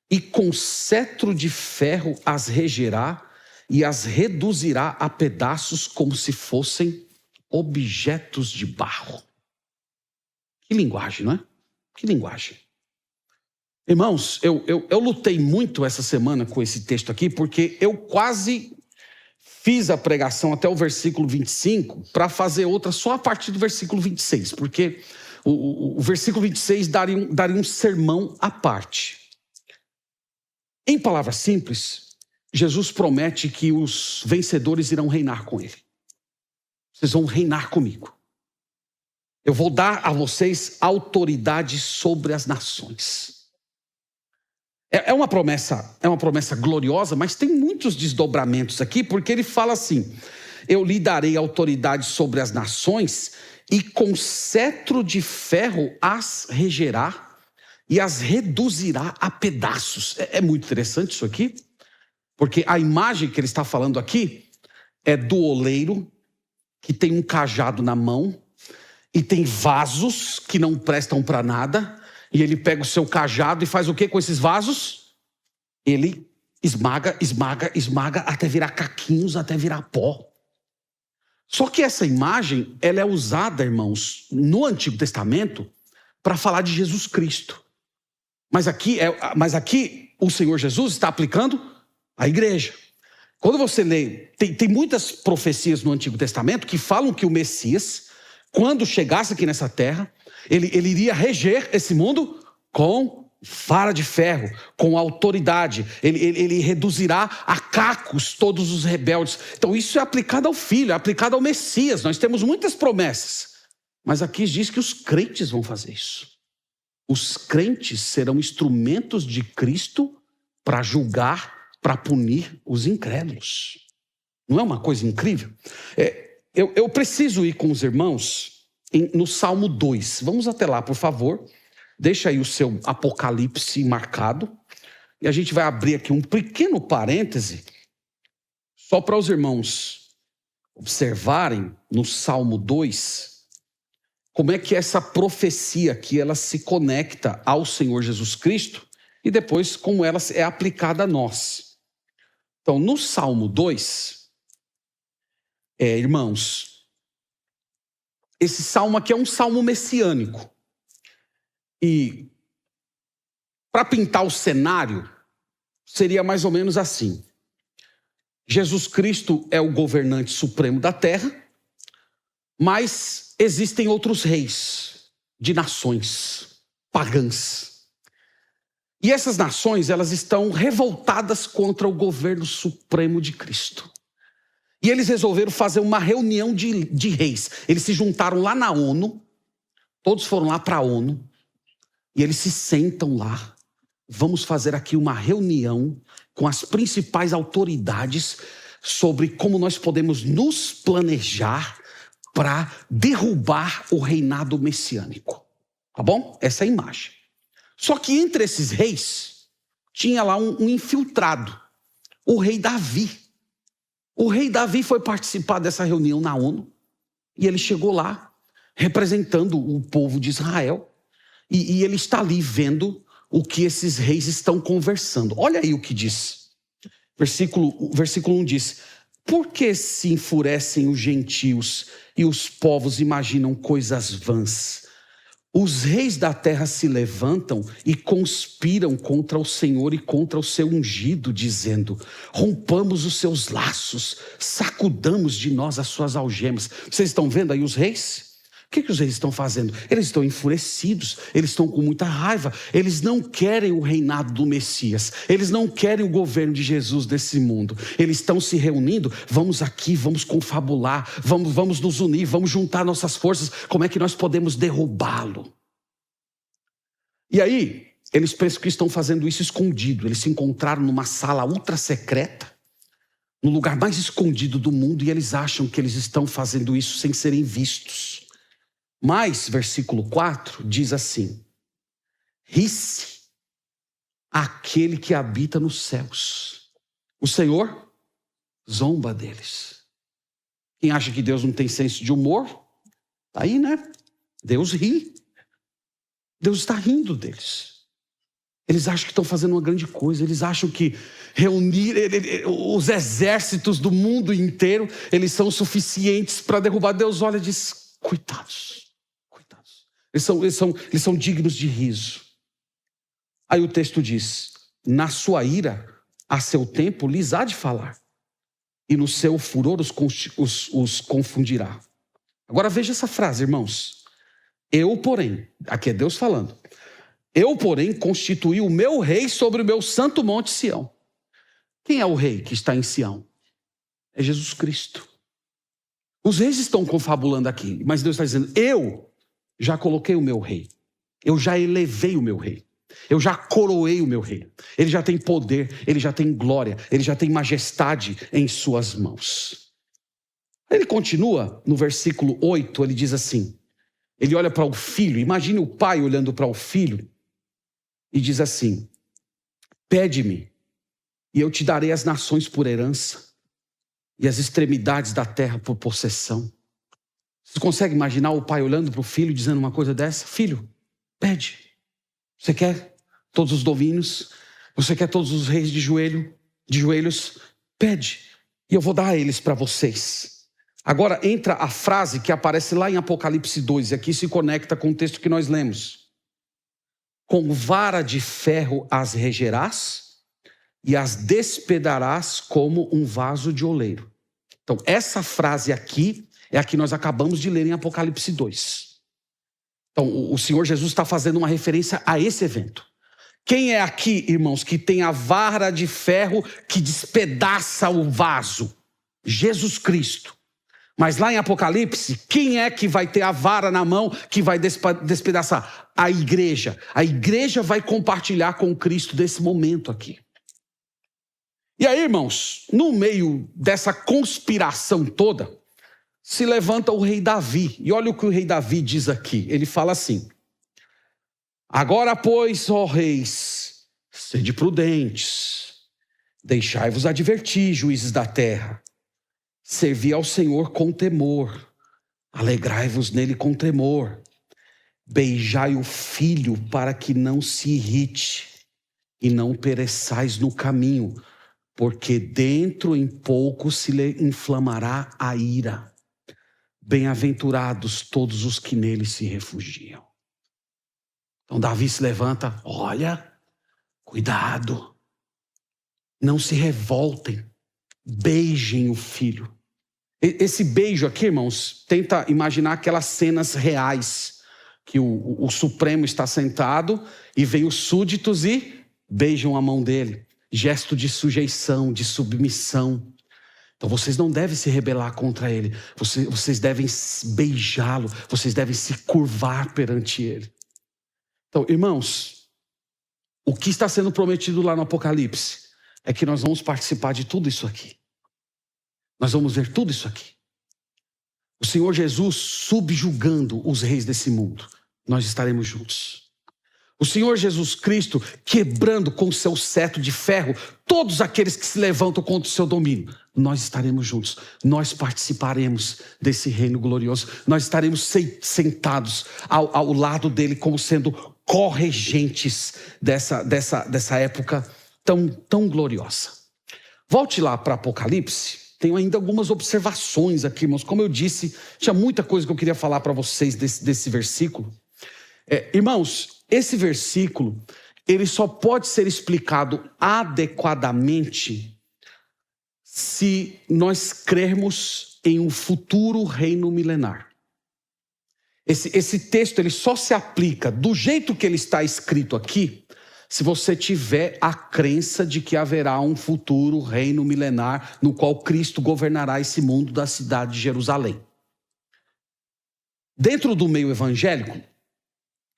e com cetro de ferro as regerá e as reduzirá a pedaços como se fossem objetos de barro. Que linguagem, não é? Que linguagem. Irmãos, eu lutei muito essa semana com esse texto aqui, porque eu quase fiz a pregação até o versículo 25 para fazer outra só a partir do versículo 26, porque o versículo 26 daria um sermão à parte. Em palavras simples, Jesus promete que os vencedores irão reinar com ele. Vocês vão reinar comigo. Eu vou dar a vocês autoridade sobre as nações. É uma promessa gloriosa, mas tem muitos desdobramentos aqui, porque ele fala assim: eu lhe darei autoridade sobre as nações e com cetro de ferro as regerá e as reduzirá a pedaços. É muito interessante isso aqui, porque a imagem que ele está falando aqui é do oleiro que tem um cajado na mão e tem vasos que não prestam para nada, e ele pega o seu cajado e faz o que com esses vasos? Ele esmaga até virar caquinhos, até virar pó. Só que essa imagem, ela é usada, irmãos, no Antigo Testamento para falar de Jesus Cristo. Mas aqui o Senhor Jesus está aplicando a igreja. Quando você lê, tem muitas profecias no Antigo Testamento que falam que o Messias, quando chegasse aqui nessa terra, ele iria reger esse mundo com vara de ferro, com autoridade. Ele reduzirá a cacos todos os rebeldes. Então isso é aplicado ao Filho, é aplicado ao Messias. Nós temos muitas promessas. Mas aqui diz que os crentes vão fazer isso. Os crentes serão instrumentos de Cristo para julgar, para punir os incrédulos. Não é uma coisa incrível? Eu preciso ir com os irmãos no Salmo 2. Vamos até lá, por favor. Deixa aí o seu Apocalipse marcado. E a gente vai abrir aqui um pequeno parêntese, só para os irmãos observarem no Salmo 2, como é que essa profecia aqui, ela se conecta ao Senhor Jesus Cristo, e depois como ela é aplicada a nós. Então, no Salmo 2, irmãos, esse salmo aqui é um salmo messiânico. E para pintar o cenário, seria mais ou menos assim. Jesus Cristo é o governante supremo da terra, mas existem outros reis de nações pagãs. E essas nações, elas estão revoltadas contra o governo supremo de Cristo. E eles resolveram fazer uma reunião de reis. Eles se juntaram lá na ONU, todos foram lá para a ONU, e eles se sentam lá. Vamos fazer aqui uma reunião com as principais autoridades sobre como nós podemos nos planejar para derrubar o reinado messiânico. Tá bom? Essa é a imagem. Só que entre esses reis, tinha lá um infiltrado, o rei Davi. O rei Davi foi participar dessa reunião na ONU, e ele chegou lá, representando o povo de Israel, e ele está ali vendo o que esses reis estão conversando. Olha aí o que diz. Versículo 1 diz: por que se enfurecem os gentios e os povos imaginam coisas vãs? Os reis da terra se levantam e conspiram contra o Senhor e contra o seu ungido, dizendo: rompamos os seus laços, sacudamos de nós as suas algemas. Vocês estão vendo aí os reis? O que os reis estão fazendo? Eles estão enfurecidos, eles estão com muita raiva, eles não querem o reinado do Messias, eles não querem o governo de Jesus desse mundo. Eles estão se reunindo: vamos aqui, vamos confabular, vamos nos unir, vamos juntar nossas forças, como é que nós podemos derrubá-lo? E aí, eles pensam que estão fazendo isso escondido. Eles se encontraram numa sala ultra secreta, no lugar mais escondido do mundo, e eles acham que eles estão fazendo isso sem serem vistos. Mas, versículo 4 diz assim: ri-se aquele que habita nos céus, o Senhor zomba deles. Quem acha que Deus não tem senso de humor, tá aí, né? Deus ri. Deus está rindo deles. Eles acham que estão fazendo uma grande coisa. Eles acham que reunir os exércitos do mundo inteiro, eles são suficientes para derrubar. Deus olha e diz: coitados. Eles são dignos de riso. Aí o texto diz: na sua ira, a seu tempo, lhes há de falar, e no seu furor os confundirá. Agora veja essa frase, irmãos. Eu, porém, aqui é Deus falando, eu, porém, constituí o meu rei sobre o meu santo monte Sião. Quem é o rei que está em Sião? É Jesus Cristo. Os reis estão confabulando aqui, mas Deus está dizendo: eu já coloquei o meu rei, eu já elevei o meu rei, eu já coroei o meu rei. Ele já tem poder, ele já tem glória, ele já tem majestade em suas mãos. Ele continua no versículo 8, ele diz assim, ele olha para o filho, imagine o pai olhando para o filho e diz assim: pede-me e eu te darei as nações por herança e as extremidades da terra por possessão. Você consegue imaginar o pai olhando para o filho dizendo uma coisa dessa? Filho, pede. Você quer todos os domínios? Você quer todos os reis de joelhos? Pede, e eu vou dar a eles para vocês. Agora entra a frase que aparece lá em Apocalipse 2, e aqui se conecta com o texto que nós lemos. Com vara de ferro as regerás, e as despedarás como um vaso de oleiro. Então, essa frase aqui é a que nós acabamos de ler em Apocalipse 2. Então, o Senhor Jesus está fazendo uma referência a esse evento. Quem é aqui, irmãos, que tem a vara de ferro que despedaça o vaso? Jesus Cristo. Mas lá em Apocalipse, quem é que vai ter a vara na mão que vai despedaçar? A igreja. A igreja vai compartilhar com Cristo desse momento aqui. E aí, irmãos, no meio dessa conspiração toda, se levanta o rei Davi. E olha o que o rei Davi diz aqui. Ele fala assim: agora, pois, ó reis, sede prudentes, deixai-vos advertir, juízes da terra. Servi ao Senhor com temor, alegrai-vos nele com tremor. Beijai o filho para que não se irrite e não pereçais no caminho, porque dentro em pouco se lhe inflamará a ira. Bem-aventurados todos os que nele se refugiam. Então Davi se levanta, olha, cuidado, não se revoltem, beijem o filho. Esse beijo aqui, irmãos, tenta imaginar aquelas cenas reais, que o Supremo está sentado e vem os súditos e beijam a mão dele. Gesto de sujeição, de submissão. Então vocês não devem se rebelar contra ele. Vocês devem beijá-lo. Vocês devem se curvar perante ele. Então, irmãos, o que está sendo prometido lá no Apocalipse é que nós vamos participar de tudo isso aqui. Nós vamos ver tudo isso aqui. O Senhor Jesus subjugando os reis desse mundo. Nós estaremos juntos. O Senhor Jesus Cristo quebrando com o seu cetro de ferro todos aqueles que se levantam contra o seu domínio. Nós estaremos juntos. Nós participaremos desse reino glorioso. Nós estaremos sentados ao lado dele como sendo corregentes dessa época tão gloriosa. Volte lá para Apocalipse. Tenho ainda algumas observações aqui, irmãos. Como eu disse, tinha muita coisa que eu queria falar para vocês desse versículo. Irmãos, esse versículo, ele só pode ser explicado adequadamente se nós crermos em um futuro reino milenar. Esse texto, ele só se aplica do jeito que ele está escrito aqui, se você tiver a crença de que haverá um futuro reino milenar no qual Cristo governará esse mundo da cidade de Jerusalém. Dentro do meio evangélico,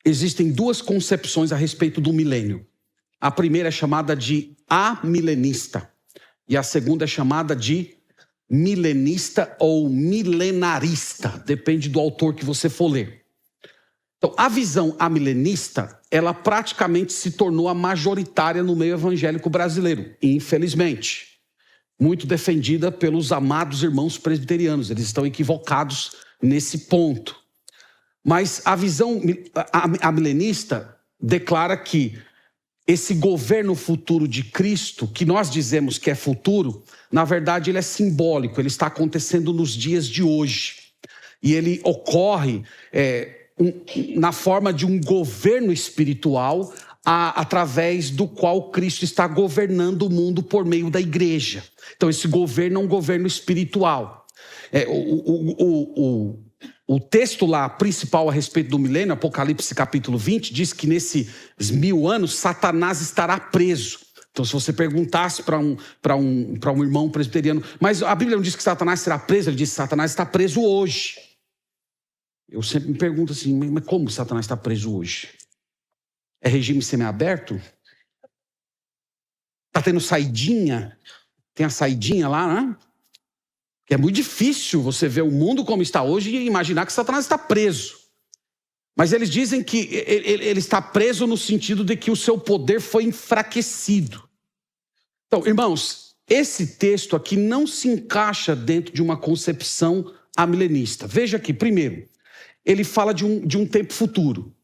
existem duas concepções a respeito do milênio. A primeira é chamada de amilenista e a segunda é chamada de milenista ou milenarista, depende do autor que você for ler. Então, a visão amilenista, ela praticamente se tornou a majoritária no meio evangélico brasileiro, infelizmente. Muito defendida pelos amados irmãos presbiterianos, eles estão equivocados nesse ponto. Mas a visão amilenista declara que esse governo futuro de Cristo, que nós dizemos que é futuro, na verdade ele é simbólico, ele está acontecendo nos dias de hoje. E ele ocorre na forma de um governo espiritual através do qual Cristo está governando o mundo por meio da igreja. Então esse governo é um governo espiritual. O texto lá principal a respeito do milênio, Apocalipse capítulo 20, diz que nesses 1000 anos Satanás estará preso. Então se você perguntasse para um irmão presbiteriano, mas a Bíblia não diz que Satanás será preso, ele diz que Satanás está preso hoje. Eu sempre me pergunto assim, mas como Satanás está preso hoje? É regime semiaberto? Está tendo saidinha? Tem a saidinha lá, né? É muito difícil você ver o mundo como está hoje e imaginar que Satanás está preso. Mas eles dizem que ele está preso no sentido de que o seu poder foi enfraquecido. Então, irmãos, esse texto aqui não se encaixa dentro de uma concepção amilenista. Veja aqui, primeiro, ele fala de um tempo futuro.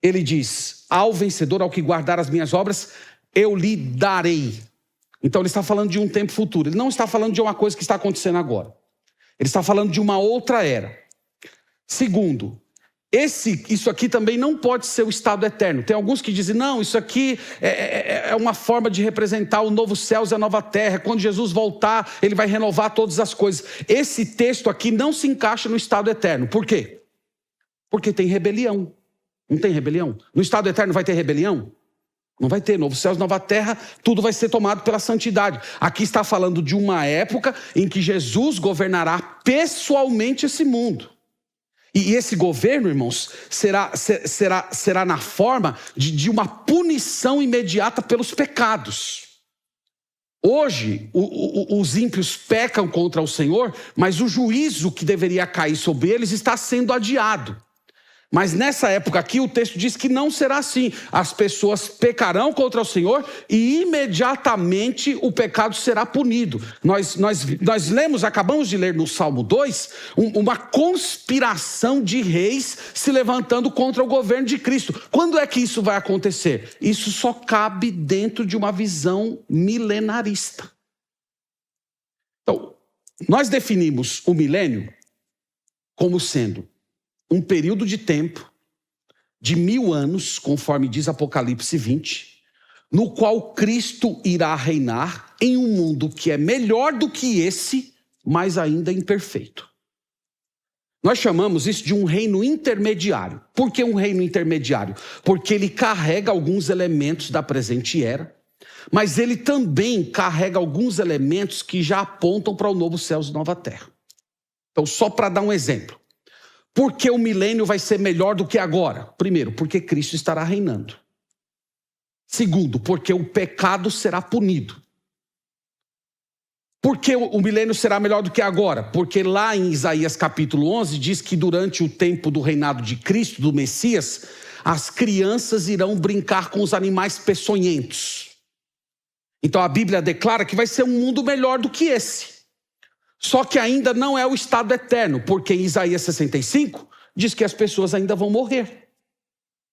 Ele diz, ao vencedor, ao que guardar as minhas obras, eu lhe darei. Então ele está falando de um tempo futuro. Ele não está falando de uma coisa que está acontecendo agora. Ele está falando de uma outra era. Segundo, Isso aqui também não pode ser o estado eterno. Tem alguns que dizem, não, isso aqui é uma forma de representar o novo céus e a nova terra. Quando Jesus voltar, ele vai renovar todas as coisas. Esse texto aqui não se encaixa no estado eterno. Por quê? Porque tem rebelião. Não tem rebelião? No estado eterno vai ter rebelião? Não vai ter. Novo céus, nova terra, tudo vai ser tomado pela santidade. Aqui está falando de uma época em que Jesus governará pessoalmente esse mundo. E esse governo, irmãos, será na forma de uma punição imediata pelos pecados. Hoje, os ímpios pecam contra o Senhor, mas o juízo que deveria cair sobre eles está sendo adiado. Mas nessa época aqui, o texto diz que não será assim. As pessoas pecarão contra o Senhor e imediatamente o pecado será punido. Nós lemos, acabamos de ler no Salmo 2, uma conspiração de reis se levantando contra o governo de Cristo. Quando é que isso vai acontecer? Isso só cabe dentro de uma visão milenarista. Então, nós definimos o milênio como sendo um período de tempo de 1000 anos, conforme diz Apocalipse 20, no qual Cristo irá reinar em um mundo que é melhor do que esse, mas ainda imperfeito. Nós chamamos isso de um reino intermediário. Por que um reino intermediário? Porque ele carrega alguns elementos da presente era, mas ele também carrega alguns elementos que já apontam para o novo céus e nova terra. Então, só para dar um exemplo. Por que o milênio vai ser melhor do que agora? Primeiro, porque Cristo estará reinando. Segundo, porque o pecado será punido. Por que o milênio será melhor do que agora? Porque lá em Isaías capítulo 11 diz que durante o tempo do reinado de Cristo, do Messias, as crianças irão brincar com os animais peçonhentos. Então a Bíblia declara que vai ser um mundo melhor do que esse. Só que ainda não é o estado eterno, porque em Isaías 65 diz que as pessoas ainda vão morrer.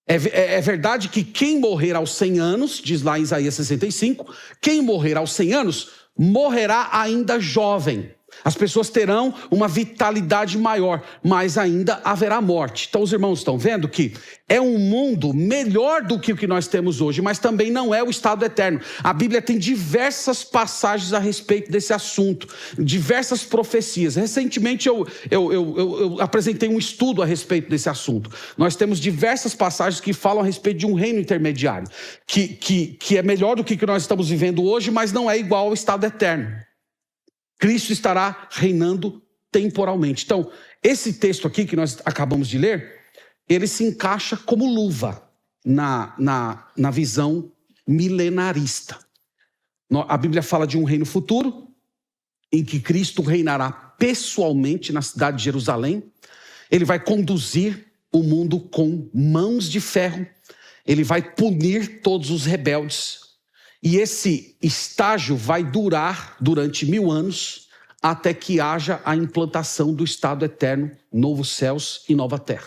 É verdade que quem morrer aos 100 anos, diz lá em Isaías 65, quem morrer aos 100 anos morrerá ainda jovem. As pessoas terão uma vitalidade maior, mas ainda haverá morte. Então os irmãos estão vendo que é um mundo melhor do que o que nós temos hoje, mas também não é o estado eterno. A Bíblia tem diversas passagens a respeito desse assunto, diversas profecias. Recentemente eu apresentei um estudo a respeito desse assunto. Nós temos diversas passagens que falam a respeito de um reino intermediário, que é melhor do que o que nós estamos vivendo hoje, mas não é igual ao estado eterno. Cristo estará reinando temporalmente. Então, esse texto aqui que nós acabamos de ler, ele se encaixa como luva na visão milenarista. A Bíblia fala de um reino futuro, em que Cristo reinará pessoalmente na cidade de Jerusalém. Ele vai conduzir o mundo com mãos de ferro. Ele vai punir todos os rebeldes. E esse estágio vai durar durante 1000 anos, até que haja a implantação do estado eterno, novos céus e nova terra.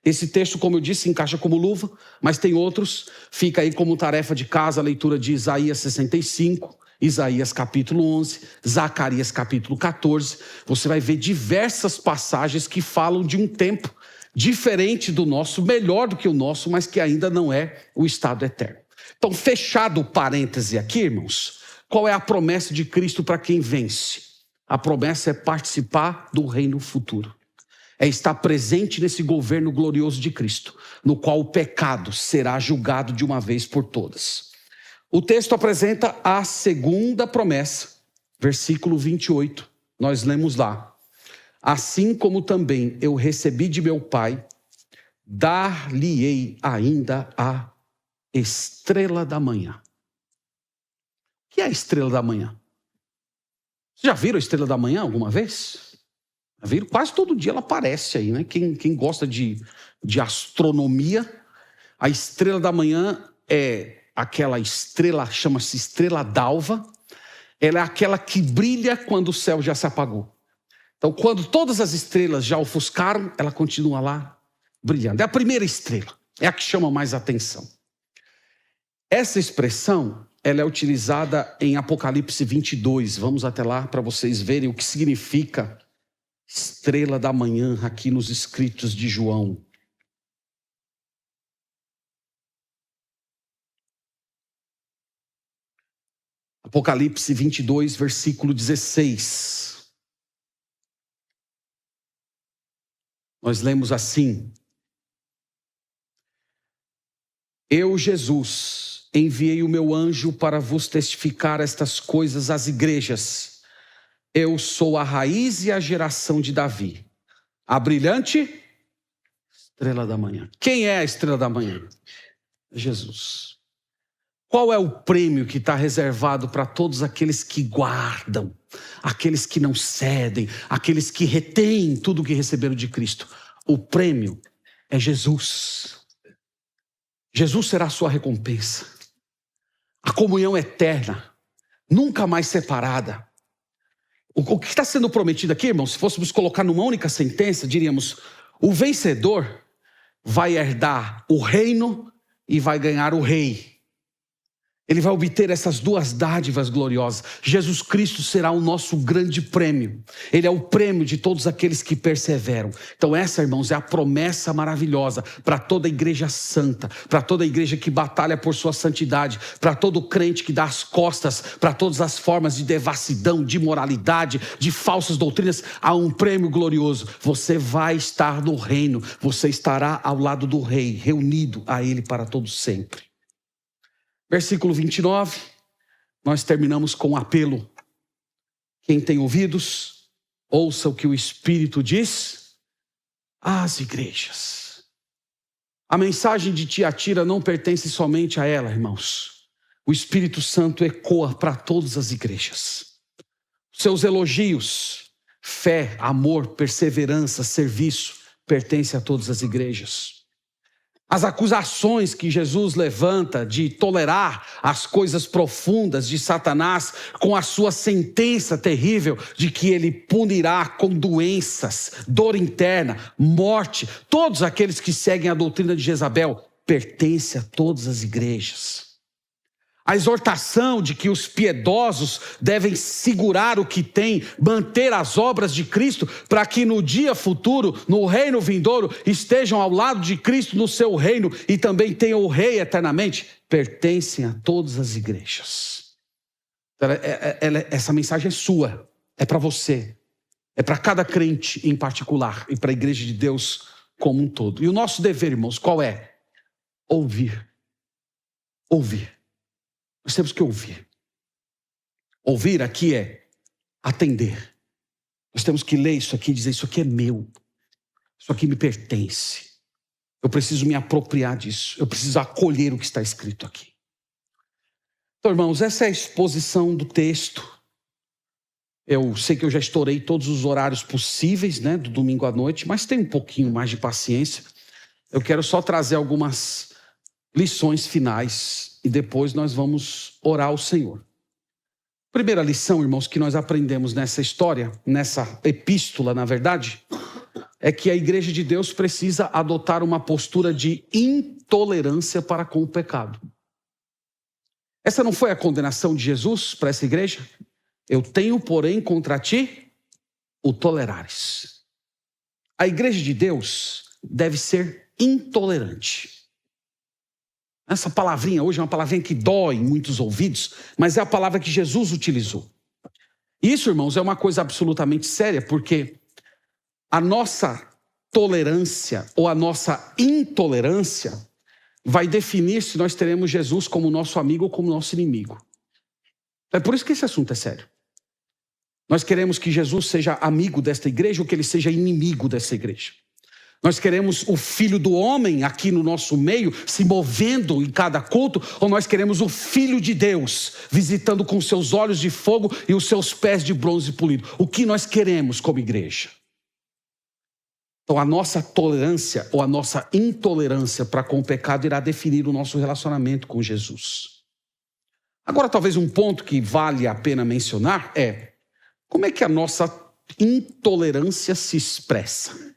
Esse texto, como eu disse, se encaixa como luva, mas tem outros. Fica aí como tarefa de casa a leitura de Isaías 65, Isaías capítulo 11, Zacarias capítulo 14. Você vai ver diversas passagens que falam de um tempo diferente do nosso, melhor do que o nosso, mas que ainda não é o estado eterno. Então, fechado o parêntese aqui, irmãos, qual é a promessa de Cristo para quem vence? A promessa é participar do reino futuro. É estar presente nesse governo glorioso de Cristo, no qual o pecado será julgado de uma vez por todas. O texto apresenta a segunda promessa, versículo 28. Nós lemos lá: assim como também eu recebi de meu Pai, dar-lhe-ei ainda a estrela da manhã. O que é a estrela da manhã? Vocês já viram a estrela da manhã alguma vez? Já viram? Quase todo dia ela aparece aí, né? Quem gosta de astronomia, a estrela da manhã é aquela estrela, chama-se estrela d'alva. Ela é aquela que brilha quando o céu já se apagou. Então, quando todas as estrelas já ofuscaram, ela continua lá brilhando. É a primeira estrela, é a que chama mais atenção. Essa expressão, ela é utilizada em Apocalipse 22. Vamos até lá para vocês verem o que significa estrela da manhã aqui nos escritos de João. Apocalipse 22, versículo 16. Nós lemos assim: Eu, Jesus, enviei o meu anjo para vos testificar estas coisas às igrejas. Eu sou a raiz e a geração de Davi, a brilhante estrela da manhã. Quem é a estrela da manhã? Jesus. Qual é o prêmio que está reservado para todos aqueles que guardam, aqueles que não cedem, aqueles que retêm tudo o que receberam de Cristo? O prêmio é Jesus. Jesus será a sua recompensa. A comunhão eterna, nunca mais separada. O que está sendo prometido aqui, irmãos, se fôssemos colocar numa única sentença, diríamos: o vencedor vai herdar o reino e vai ganhar o rei. Ele vai obter essas duas dádivas gloriosas. Jesus Cristo será o nosso grande prêmio. Ele é o prêmio de todos aqueles que perseveram. Então essa, irmãos, é a promessa maravilhosa para toda a igreja santa, para toda a igreja que batalha por sua santidade, para todo crente que dá as costas para todas as formas de devassidão, de imoralidade, de falsas doutrinas. Há um prêmio glorioso. Você vai estar no reino, você estará ao lado do rei, reunido a ele para todo sempre. Versículo 29, nós terminamos com um apelo. Quem tem ouvidos, ouça o que o Espírito diz às igrejas. A mensagem de Tiatira não pertence somente a ela, irmãos. O Espírito Santo ecoa para todas as igrejas. Seus elogios, fé, amor, perseverança, serviço, pertencem a todas as igrejas. As acusações que Jesus levanta de tolerar as coisas profundas de Satanás, com a sua sentença terrível de que ele punirá com doenças, dor interna, morte, todos aqueles que seguem a doutrina de Jezabel, pertence a todas as igrejas. A exortação de que os piedosos devem segurar o que têm, manter as obras de Cristo, para que no dia futuro, no reino vindouro, estejam ao lado de Cristo no seu reino e também tenham o rei eternamente, pertencem a todas as igrejas. Essa mensagem é sua, é para você, é para cada crente em particular e para a igreja de Deus como um todo. E o nosso dever, irmãos, qual é? Ouvir. Ouvir. Nós temos que ouvir. Ouvir aqui é atender. Nós temos que ler isso aqui e dizer: isso aqui é meu. Isso aqui me pertence. Eu preciso me apropriar disso. Eu preciso acolher o que está escrito aqui. Então, irmãos, essa é a exposição do texto. Eu sei que eu já estourei todos os horários possíveis, né, do domingo à noite, mas tem um pouquinho mais de paciência. Eu quero só trazer algumas lições finais e depois nós vamos orar ao Senhor. Primeira lição, irmãos, que nós aprendemos nessa história, nessa epístola, na verdade, é que a igreja de Deus precisa adotar uma postura de intolerância para com o pecado. Essa não foi a condenação de Jesus para essa igreja? Eu tenho, porém, contra ti o tolerares. A igreja de Deus deve ser intolerante. Essa palavrinha hoje é uma palavrinha que dói em muitos ouvidos, mas é a palavra que Jesus utilizou. Isso, irmãos, é uma coisa absolutamente séria, porque a nossa tolerância ou a nossa intolerância vai definir se nós teremos Jesus como nosso amigo ou como nosso inimigo. É por isso que esse assunto é sério. Nós queremos que Jesus seja amigo desta igreja ou que ele seja inimigo dessa igreja. Nós queremos o Filho do Homem aqui no nosso meio, se movendo em cada culto, ou nós queremos o Filho de Deus, visitando com seus olhos de fogo e os seus pés de bronze polido. O que nós queremos como igreja? Então a nossa tolerância ou a nossa intolerância para com o pecado irá definir o nosso relacionamento com Jesus. Agora, talvez um ponto que vale a pena mencionar é: como é que a nossa intolerância se expressa?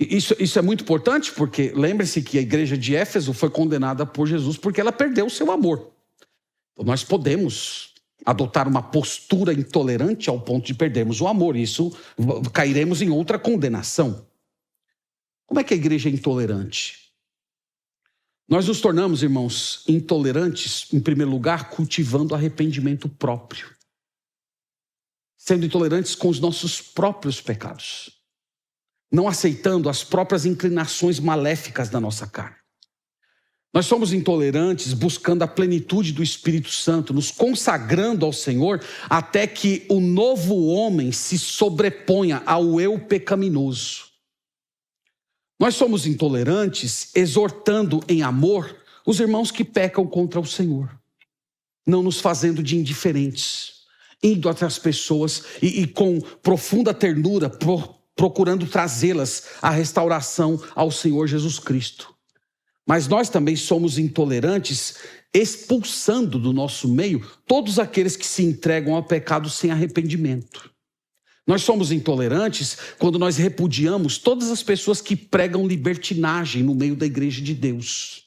Isso é muito importante, porque lembre-se que a igreja de Éfeso foi condenada por Jesus porque ela perdeu o seu amor. Então nós podemos adotar uma postura intolerante ao ponto de perdermos o amor. Isso cairemos em outra condenação. Como é que a igreja é intolerante? Nós nos tornamos, irmãos, intolerantes, em primeiro lugar, cultivando arrependimento próprio. Sendo intolerantes com os nossos próprios pecados. Não aceitando as próprias inclinações maléficas da nossa carne. Nós somos intolerantes buscando a plenitude do Espírito Santo, nos consagrando ao Senhor, até que o novo homem se sobreponha ao eu pecaminoso. Nós somos intolerantes, exortando em amor os irmãos que pecam contra o Senhor, não nos fazendo de indiferentes, indo até as pessoas e com profunda ternura, procurando trazê-las à restauração ao Senhor Jesus Cristo. Mas nós também somos intolerantes, expulsando do nosso meio todos aqueles que se entregam ao pecado sem arrependimento. Nós somos intolerantes quando nós repudiamos todas as pessoas que pregam libertinagem no meio da igreja de Deus.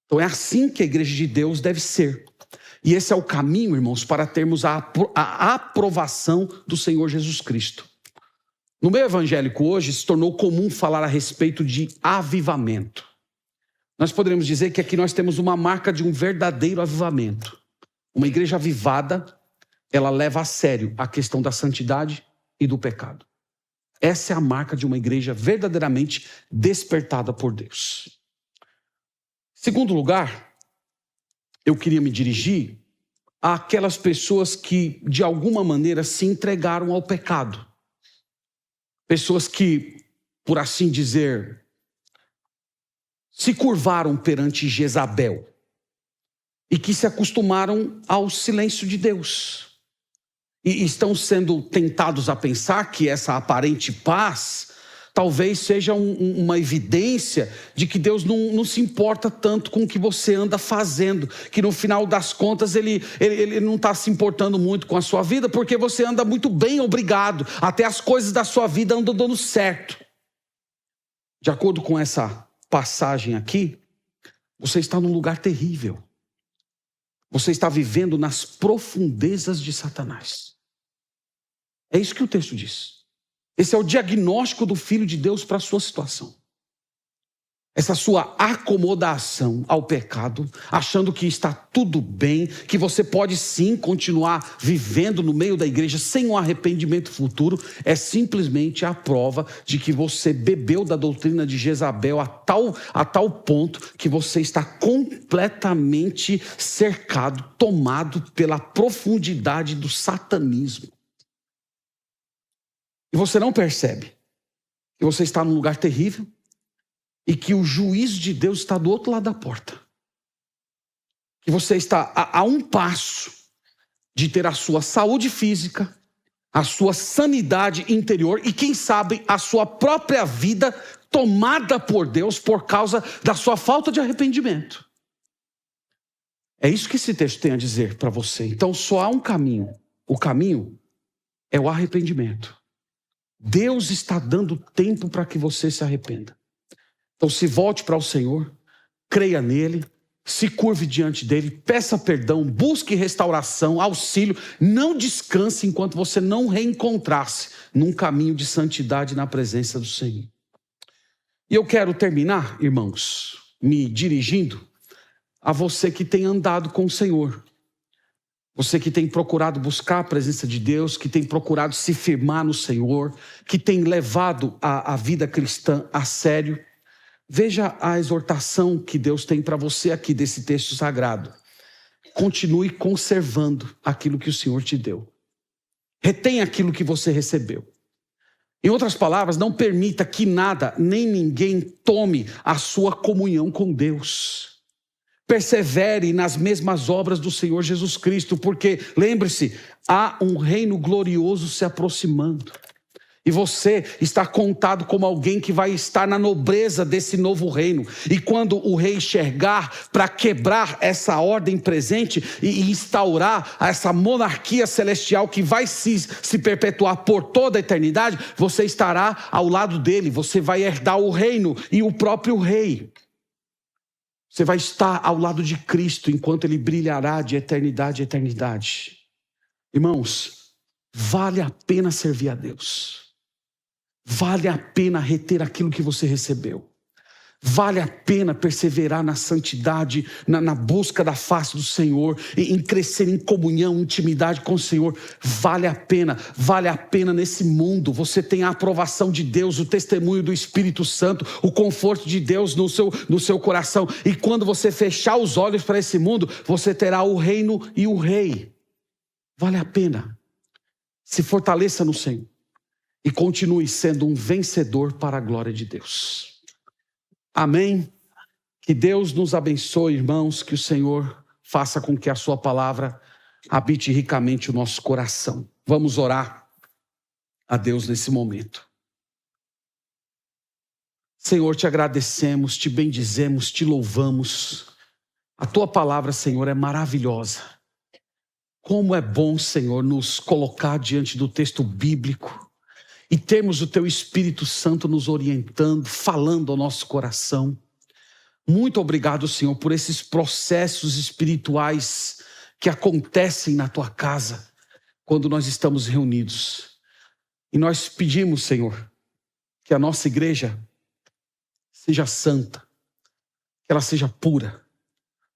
Então é assim que a igreja de Deus deve ser. E esse é o caminho, irmãos, para termos a aprovação do Senhor Jesus Cristo. No meio evangélico hoje se tornou comum falar a respeito de avivamento. Nós poderíamos dizer que aqui nós temos uma marca de um verdadeiro avivamento. Uma igreja avivada, ela leva a sério a questão da santidade e do pecado. Essa é a marca de uma igreja verdadeiramente despertada por Deus. Segundo lugar, eu queria me dirigir àquelas pessoas que, de alguma maneira, se entregaram ao pecado. Pessoas que, por assim dizer, se curvaram perante Jezabel e que se acostumaram ao silêncio de Deus. E estão sendo tentados a pensar que essa aparente paz talvez seja uma evidência de que Deus não se importa tanto com o que você anda fazendo, que no final das contas ele não está se importando muito com a sua vida, porque você anda muito bem, obrigado, até as coisas da sua vida andam dando certo. De acordo com essa passagem aqui, você está num lugar terrível. Você está vivendo nas profundezas de Satanás. É isso que o texto diz. Esse é o diagnóstico do Filho de Deus para a sua situação. Essa sua acomodação ao pecado, achando que está tudo bem, que você pode sim continuar vivendo no meio da igreja sem um arrependimento futuro, é simplesmente a prova de que você bebeu da doutrina de Jezabel a tal ponto que você está completamente cercado, tomado pela profundidade do satanismo. E você não percebe que você está num lugar terrível, e que o juízo de Deus está do outro lado da porta. Que você está a um passo de ter a sua saúde física, a sua sanidade interior e, quem sabe, a sua própria vida tomada por Deus por causa da sua falta de arrependimento. É isso que esse texto tem a dizer para você. Então só há um caminho. O caminho é o arrependimento. Deus está dando tempo para que você se arrependa. Então se volte para o Senhor, creia nele, se curve diante dele, peça perdão, busque restauração, auxílio, não descanse enquanto você não reencontrar-se num caminho de santidade na presença do Senhor. E eu quero terminar, irmãos, me dirigindo a você que tem andado com o Senhor. Você que tem procurado buscar a presença de Deus, que tem procurado se firmar no Senhor, que tem levado a vida cristã a sério. Veja a exortação que Deus tem para você aqui desse texto sagrado. Continue conservando aquilo que o Senhor te deu. Retenha aquilo que você recebeu. Em outras palavras, não permita que nada, nem ninguém tome a sua comunhão com Deus. Persevere nas mesmas obras do Senhor Jesus Cristo, porque, lembre-se, há um reino glorioso se aproximando. E você está contado como alguém que vai estar na nobreza desse novo reino. E quando o rei enxergar para quebrar essa ordem presente e instaurar essa monarquia celestial que vai se perpetuar por toda a eternidade, você estará ao lado dele. Você vai herdar o reino e o próprio rei. Você vai estar ao lado de Cristo enquanto ele brilhará de eternidade a eternidade. Irmãos, vale a pena servir a Deus. Vale a pena reter aquilo que você recebeu. Vale a pena perseverar na santidade, na busca da face do Senhor, em crescer em comunhão, intimidade com o Senhor. Vale a pena nesse mundo. Você tem a aprovação de Deus, o testemunho do Espírito Santo, o conforto de Deus no seu coração. E quando você fechar os olhos para esse mundo, você terá o reino e o rei. Vale a pena. Se fortaleça no Senhor e continue sendo um vencedor para a glória de Deus. Amém? Que Deus nos abençoe, irmãos, que o Senhor faça com que a sua palavra habite ricamente o nosso coração. Vamos orar a Deus nesse momento. Senhor, te agradecemos, te bendizemos, te louvamos. A tua palavra, Senhor, é maravilhosa. Como é bom, Senhor, nos colocar diante do texto bíblico e termos o teu Espírito Santo nos orientando, falando ao nosso coração. Muito obrigado, Senhor, por esses processos espirituais que acontecem na tua casa quando nós estamos reunidos. E nós pedimos, Senhor, que a nossa igreja seja santa, que ela seja pura,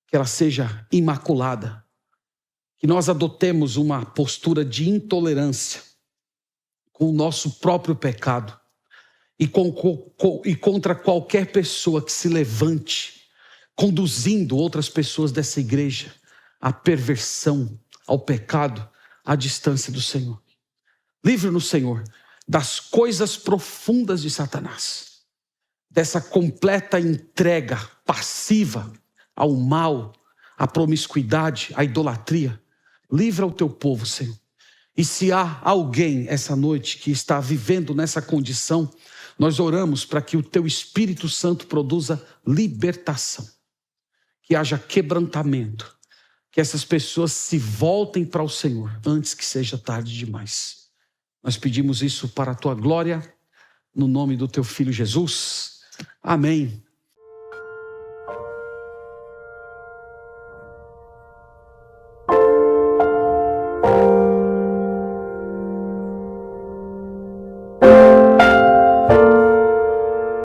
que ela seja imaculada, que nós adotemos uma postura de intolerância com o nosso próprio pecado e contra qualquer pessoa que se levante, conduzindo outras pessoas dessa igreja à perversão, ao pecado, à distância do Senhor. Livre-nos, Senhor, das coisas profundas de Satanás, dessa completa entrega passiva ao mal, à promiscuidade, à idolatria. Livra o teu povo, Senhor. E se há alguém essa noite que está vivendo nessa condição, nós oramos para que o teu Espírito Santo produza libertação, que haja quebrantamento, que essas pessoas se voltem para o Senhor antes que seja tarde demais. Nós pedimos isso para a tua glória, no nome do teu Filho Jesus. Amém